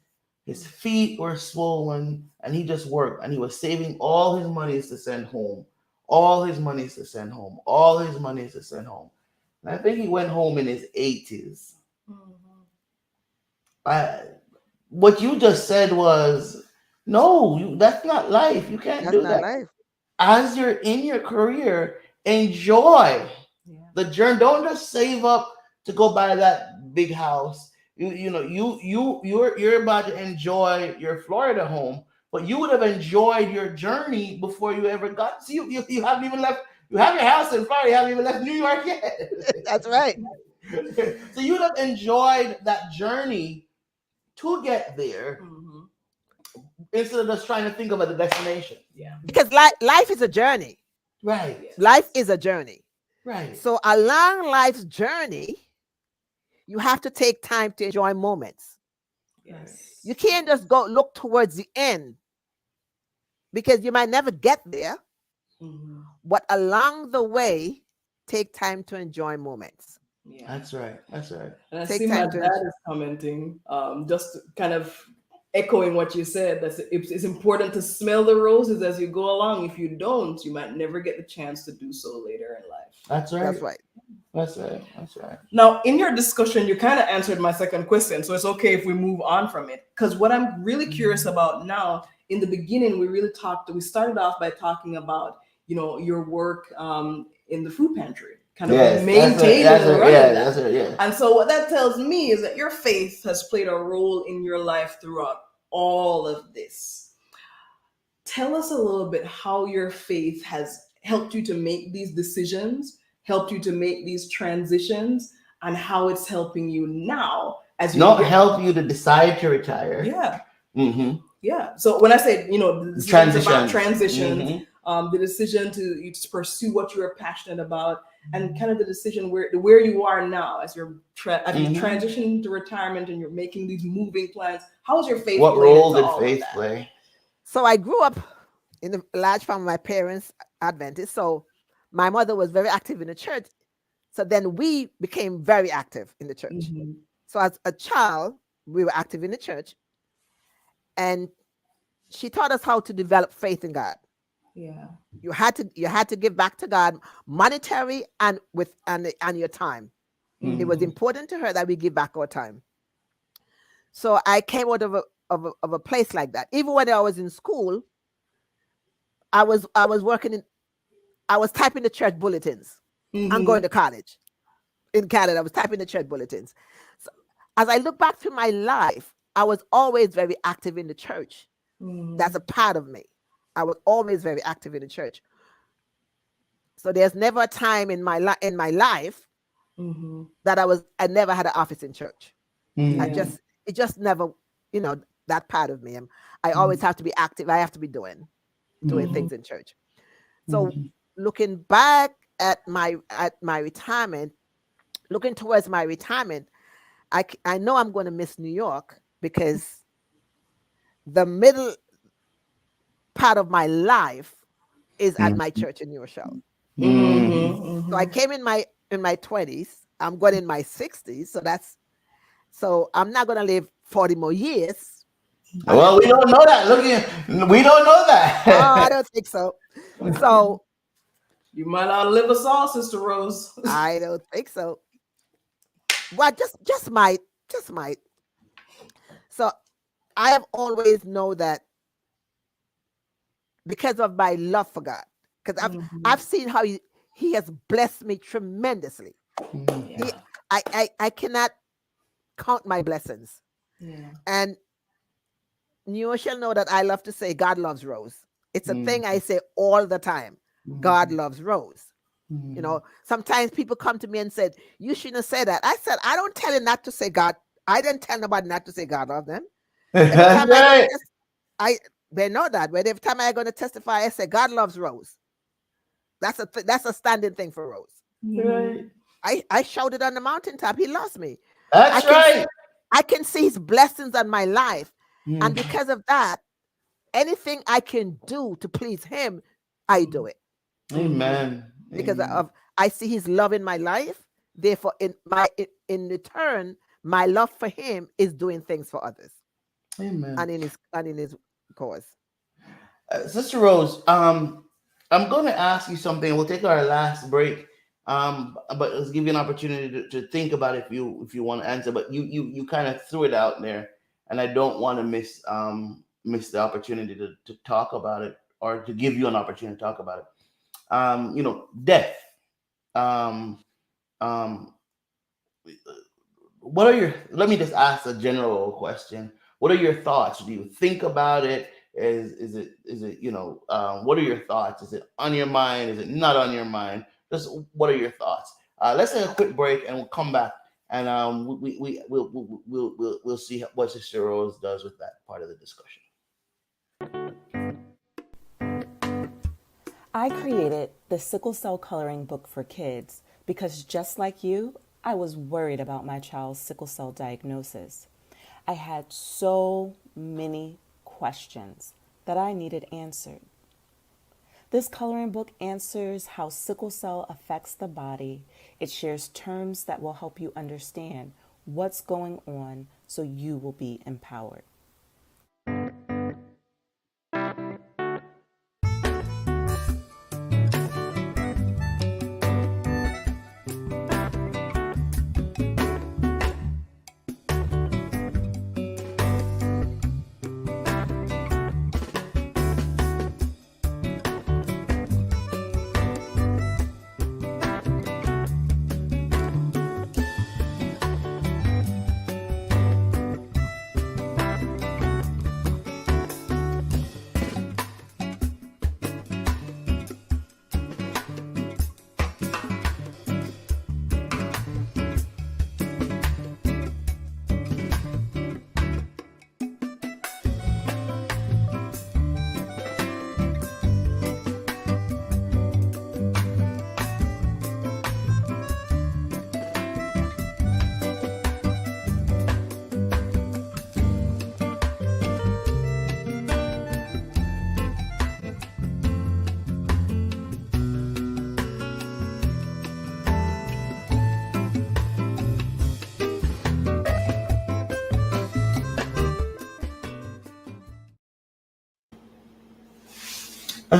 his feet were swollen, and he just worked, and he was saving all his monies to send home, all his monies to send home, all his monies to send home. And I think he went home in his 80s. What you just said was, no, that's not life. You can't That's do not that. life. As you're in your career, enjoy the journey. Don't just save up to go buy that big house. You're about to enjoy your Florida home, but you would have enjoyed your journey before you ever got. See, you haven't even left. You have your house in Florida. You haven't even left New York yet. That's right. So you would have enjoyed that journey to get there instead of just trying to think about the destination. Yeah. Because life is a journey. Right. Life is a journey. Right. So along life's journey, you have to take time to enjoy moments. Yes. You can't just go look towards the end because you might never get there. But along the way, take time to enjoy moments. Yeah. That's right. That's right. And I Take see my time to dad is commenting, just kind of echoing what you said. That it's important to smell the roses as you go along. If you don't, you might never get the chance to do so later in life. That's right. That's right. That's right. That's right. Now, in your discussion, you kind of answered my second question, so it's okay if we move on from it. Because what I'm really curious about now, in the beginning, we started off by talking about, your work in the food pantry, kind of maintaining and running that. And so what that tells me is that your faith has played a role in your life throughout all of this. Tell us a little bit how your faith has helped you to make these decisions, helped you to make these transitions, and how it's helping you now as you help you to decide to retire. Yeah. Mm-hmm. Yeah. So when I say, the transitions. About transitions, the decision to pursue what you are passionate about, and kind of the decision where you are now as you're transitioning to retirement and you're making these moving plans. How's your faith? What role did faith play? So I grew up in a large family. My parents Adventist, so my mother was very active in the church. So then we became very active in the church. So as a child, we were active in the church, and she taught us how to develop faith in God. Yeah, you had to give back to God, monetary and your time. It was important to her that we give back our time. So I came out of a place like that. Even when I was in school, I was typing the church bulletins. I'm going to college in Canada. I was typing the church bulletins. So as I look back through my life, I was always very active in the church. That's a part of me. I was always very active in the church. So there's never a time in my life that I never had an office in church. It just never, that part of me. I always have to be active. I have to be doing things in church. So looking back at my retirement, looking towards my retirement, I know I'm going to miss New York because the middle part of my life is at my church in New Rochelle. So I came in my 20s. I'm going in my 60s. So I'm not going to live 40 more years. Well, we don't know that. We don't know that. Oh, I don't think so. So you might outlive us all, Sister Rose. I don't think so. Well, just might. So I have always known that because of my love for God, because I've seen how he has blessed me tremendously. I cannot count my blessings. And you shall know that I love to say God loves Rose. It's a thing I say all the time. God loves Rose. Sometimes people come to me and said, you shouldn't say that. I said, I don't tell you not to say God. I didn't tell nobody not to say God loves them. They know that. But every time I'm going to testify, I say God loves Rose. That's a standing thing for Rose. I shouted on the mountaintop. He loves me. That's right. I can see his blessings on my life. And because of that, anything I can do to please him, I do it. Amen. Because I see his love in my life. Therefore, in return, my love for him is doing things for others Amen. and in his cause. Sister Rose, I'm going to ask you something. We'll take our last break, but let's give you an opportunity to think about it if you want to answer. But you kind of threw it out there, and I don't want to miss the opportunity to talk about it, or to give you an opportunity to talk about it. Death. Um, um, what are your? Let me just ask a general question. What are your thoughts? Do you think about it? Is it what are your thoughts? Is it on your mind? Is it not on your mind? Just what are your thoughts? Let's take a quick break and we'll come back and we'll see what Sister Rose does with that part of the discussion. I created the sickle cell coloring book for kids because just like you, I was worried about my child's sickle cell diagnosis. I had so many questions that I needed answered. This coloring book answers how sickle cell affects the body. It shares terms that will help you understand what's going on so you will be empowered.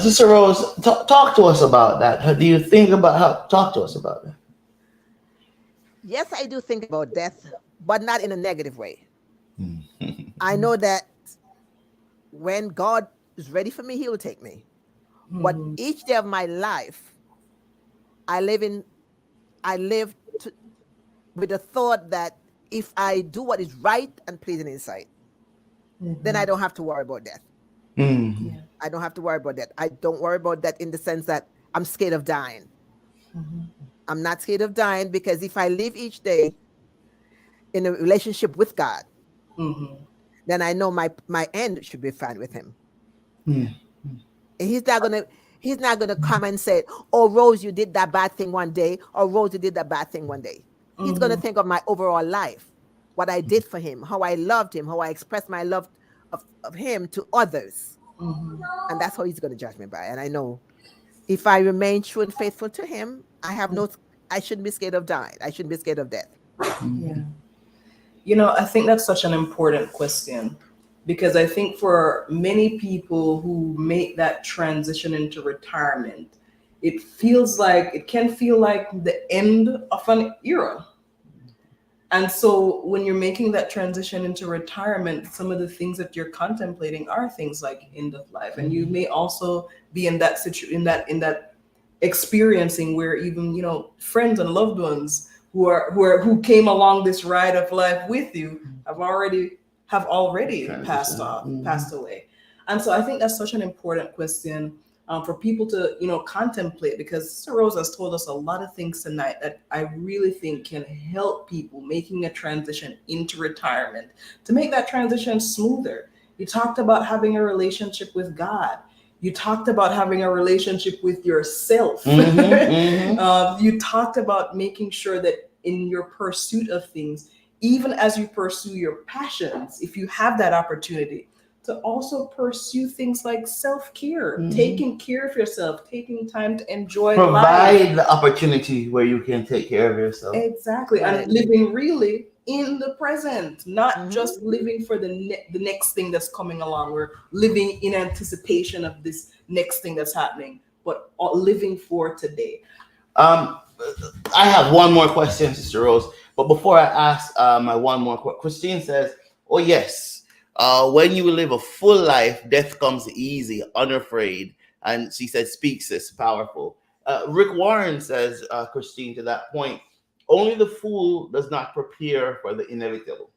Sister Rose, talk to us about that. How do you think about how? Talk to us about that. Yes, I do think about death, but not in a negative way. I know that when God is ready for me, he will take me. But each day of my life, I live with the thought that if I do what is right and pleasing in sight, then I don't have to worry about death. Mm-hmm. I don't have to worry about that. I don't worry about that in the sense that I'm scared of dying. I'm not scared of dying because if I live each day in a relationship with God, then I know my end should be fine with him. And he's not gonna come and say, "Oh, Rose, you did that bad thing one day," or "Rose, you did that bad thing one day." He's gonna think of my overall life, what I did for him, how I loved him, how I expressed my love of him to others. And that's how he's gonna judge me by. And I know if I remain true and faithful to him, I shouldn't be scared of dying. I shouldn't be scared of death. Yeah. I think that's such an important question, because I think for many people who make that transition into retirement, it can feel like the end of an era. And so when you're making that transition into retirement, some of the things that you're contemplating are things like end of life. And you may also be in that experiencing where even, friends and loved ones who came along this ride of life with you have already passed away. And so I think that's such an important question for people to contemplate, because Sister Rose has told us a lot of things tonight that I really think can help people making a transition into retirement to make that transition smoother. You talked about having a relationship with God. You talked about having a relationship with yourself. You talked about making sure that in your pursuit of things, even as you pursue your passions, if you have that opportunity, to also pursue things like self-care, taking care of yourself, taking time to enjoy life. Provide the opportunity where you can take care of yourself. Exactly. And living really in the present, not just living for the next thing that's coming along. We're living in anticipation of this next thing that's happening, but living for today. I have one more question, Sister Rose. But before I ask my one more question, Christine says, "Oh yes, when you live a full life, death comes easy, unafraid." And she said, "Speak, sis, powerful." Rick Warren says, Christine, to that point, only the fool does not prepare for the inevitable.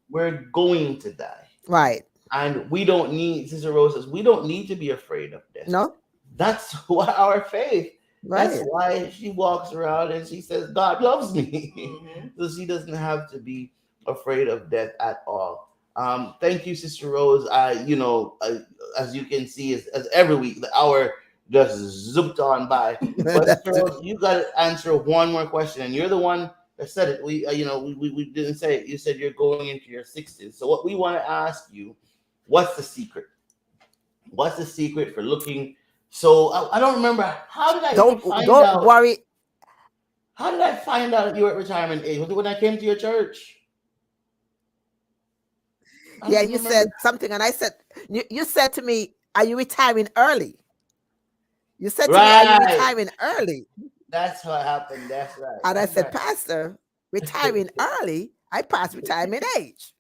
We're going to die, Right? and we don't need. Sister Rose says, we don't need to be afraid of death. No. That's why our faith. That's Right. why she walks around and she says, God loves me. So she doesn't have to be afraid of death at all. Thank you, Sister Rose. As you can see, as every week, the hour just zooped on by. But Sister Rose, you got to answer one more question, and you're the one that said it. We didn't say it. You said you're going into your 60s. So what we want to ask you, what's the secret? What's the secret for looking? So I don't remember. How did I don't find out? worry. How did I find out you were at retirement age? Was it when I came to your church? Yeah, you said something, and I said, you said to me, "Are you retiring early?" You said to me, "Are you retiring early?" That's what happened. That's right. And That's I said, right. "Pastor, retiring early? I passed retirement age."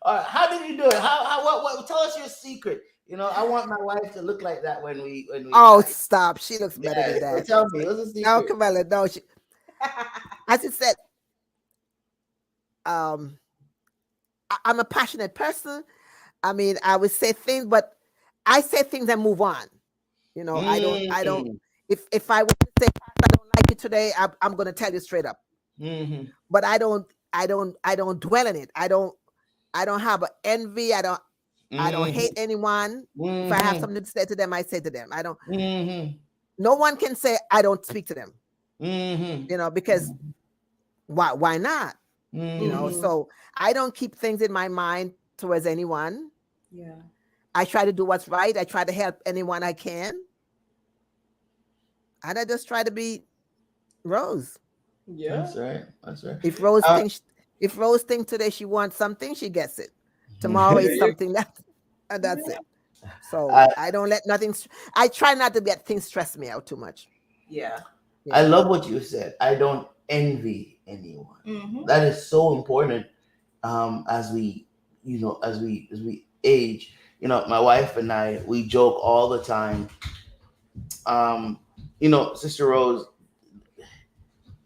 All right, how did you do it? What? Tell us your secret. I want my wife to look like that when we. Oh, stop! She looks better than that. Tell me, what's the secret? No, Camilla, no. As it said, I'm a passionate person. I mean, I would say things, but I say things and move on. I don't. If I want to say I don't like it today, I'm going to tell you straight up. But I don't dwell in it. I don't have envy. I don't hate anyone. If I have something to say to them, I say to them. I don't. No one can say I don't speak to them. Because why not? So I don't keep things in my mind towards anyone. Yeah. I try to do what's right. I try to help anyone I can. And I just try to be Rose. Yeah. That's right. That's right. If Rose thinks today she wants something, she gets it. Tomorrow is something and that's it. So I don't let nothing. I try not to let things stress me out too much. Yeah. I love what you said. I don't envy anyone. That is so important. As we age, my wife and I, we joke all the time. Sister Rose,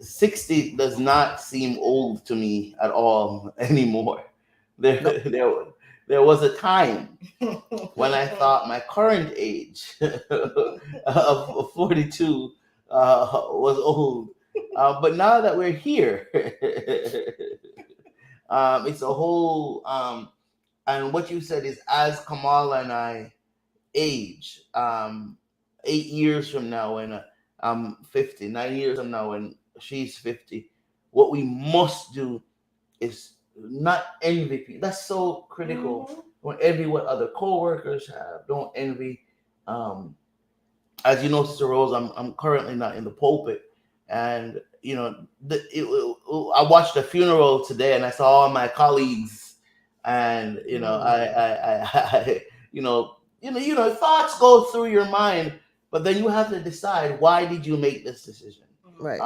60 does not seem old to me at all anymore. There was a time when I thought my current age of 42 was old. But now that we're here, it's a whole, and what you said is, as Kamala and I age, 8 years from now when I'm 50, 9 years from now when she's 50, what we must do is not envy people. That's so critical. Don't envy what other co-workers have. Don't envy. As you know, Sister Rose, I'm currently not in the pulpit, and I watched a funeral today, and I saw all my colleagues, and thoughts go through your mind, but then you have to decide, why did you make this decision? Right.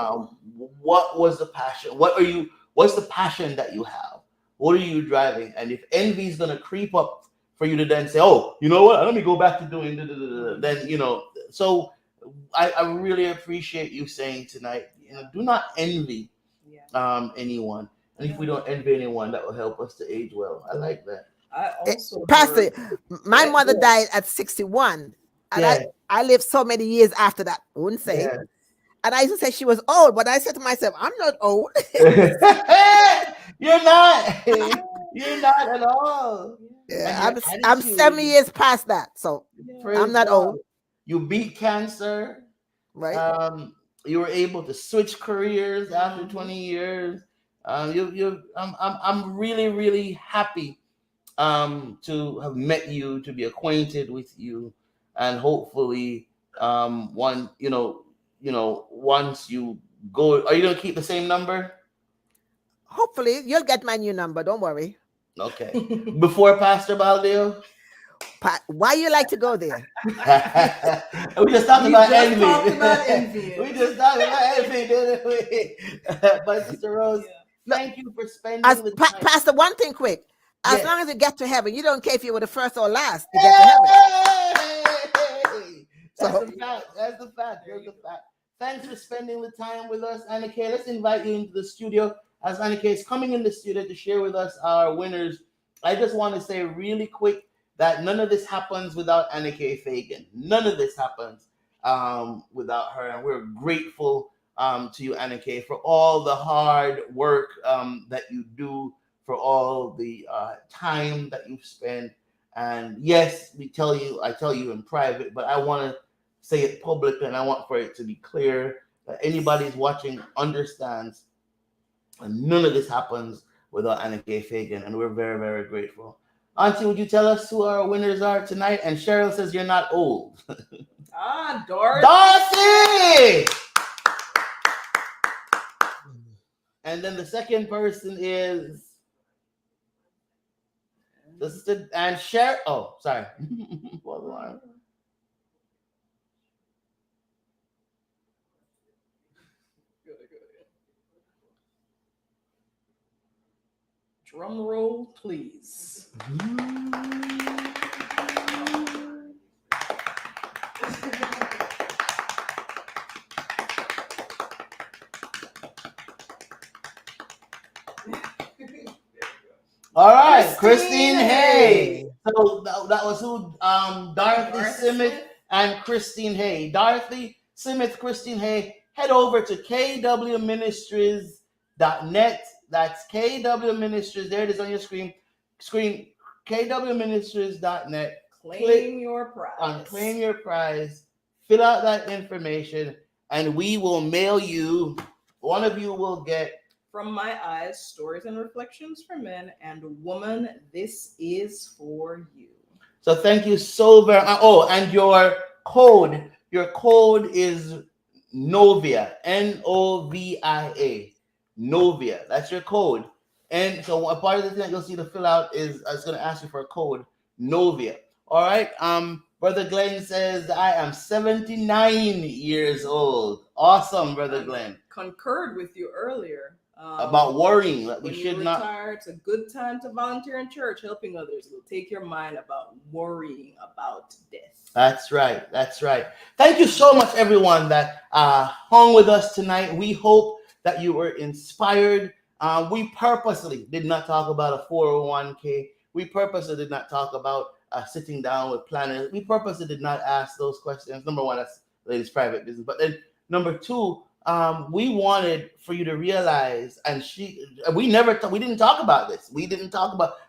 What was the passion? What's the passion that you have? What are you driving? And if envy is gonna creep up for you to then say, oh, you know what? Let me go back to doing then So I really appreciate you saying tonight, do not envy anyone. And if we don't envy anyone, that will help us to age well. I like that. I also Pastor, my mother died at 61. And I lived so many years after that. I wouldn't say. Yeah. And I used to say she was old, but I said to myself, I'm not old. You're not. You're not at all. Yeah, I'm 70 years past that, so I'm not old. You beat cancer, right? You were able to switch careers after 20 years. I'm really, really happy to have met you, to be acquainted with you, and hopefully once you go, are you gonna keep the same number? Hopefully, you'll get my new number. Don't worry. Okay. Before Pastor Baldeo? Why you like to go there? We just talked about envy. envy. We just talked about envy, didn't we? But Sister Rose, thank you for spending the time. Pastor, one thing quick. As Yes. long as you get to heaven, you don't care if you were the first or last. You get to heaven. That's the fact. That's the fact. That's the fact. Thanks for spending the time with us, Anna Kay. Let's invite you into the studio as Anna Kay is coming in the studio to share with us our winners. I just want to say really quick that none of this happens without Anna Kay Fagan. None of this happens without her, and we're grateful to you, Anna Kay, for all the hard work that you do, for all the time that you spend. And yes, I tell you in private, but I want to say it publicly, and I want for it to be clear that anybody who's watching understands, and none of this happens without Anna Kay Fagan, and we're very, very grateful. Auntie, would you tell us who our winners are tonight? And Cheryl says you're not old. Dorothy! Dorothy! And then the second person is and Cheryl. Oh, sorry. Hold on. Drum roll, please. All right, Christine Hay. So that was who? Dorothy Simith and Christine Hay. Dorothy Simith, Christine Hay. Head over to kwministries.net. That's KW Ministries. There it is on your screen. kwministries.net. Claim your prize. Claim your prize. Fill out that information, and we will mail you. One of you will get From My Eyes, Stories and Reflections for Men, and Woman, This Is For You. So thank you so very much. Oh, and your code is Novia, Novia. Novia. That's your code. And so a part of the thing that you'll see to fill out is it's going to ask you for a code, Novia. All right. Brother Glenn says I am 79 years old. Awesome, Brother Glenn. Concurred with you earlier. About worrying that we when should you not. retire, it's a good time to volunteer in church, helping others. It will take your mind about worrying about death. That's right. That's right. Thank you so much, everyone that hung with us tonight. We hope that you were inspired. We purposely did not talk about a 401k. We purposely did not talk about sitting down with planners. We purposely did not ask those questions. Number one, that's ladies' private business. But then number two, we wanted for you to realize, and we didn't talk about this.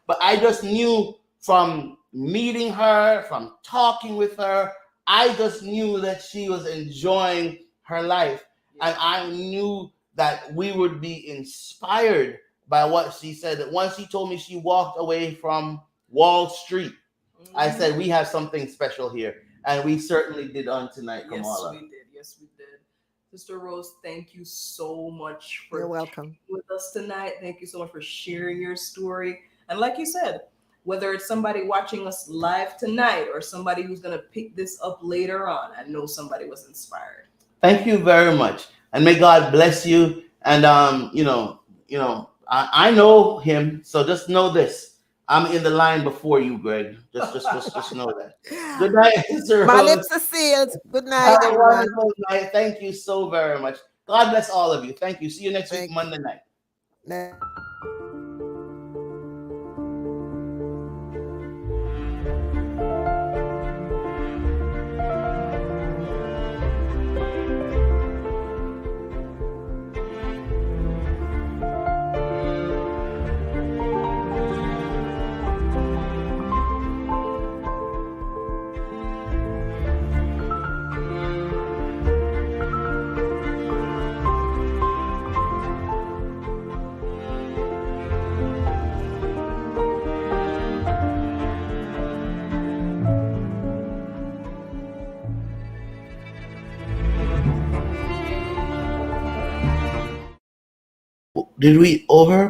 But I just knew from meeting her, from talking with her, I just knew that she was enjoying her life. And I knew that we would be inspired by what she said. That once she told me she walked away from Wall Street, I said, we have something special here. And we certainly did on tonight, Kamala. Yes, we did. Sister Rose, thank you so much for You're welcome. being with us tonight. Thank you so much for sharing your story. And like you said, whether it's somebody watching us live tonight or somebody who's going to pick this up later on, I know somebody was inspired. Thank you very much. And may God bless you. And, I know him. So just know this. I'm in the line before you, Greg. Just know that. Good night, Sister Rose. My lips are sealed. Good night, Have a everyone. wonderful night. Thank you so very much. God bless all of you. Thank you. See you next week, Monday night. Did we over?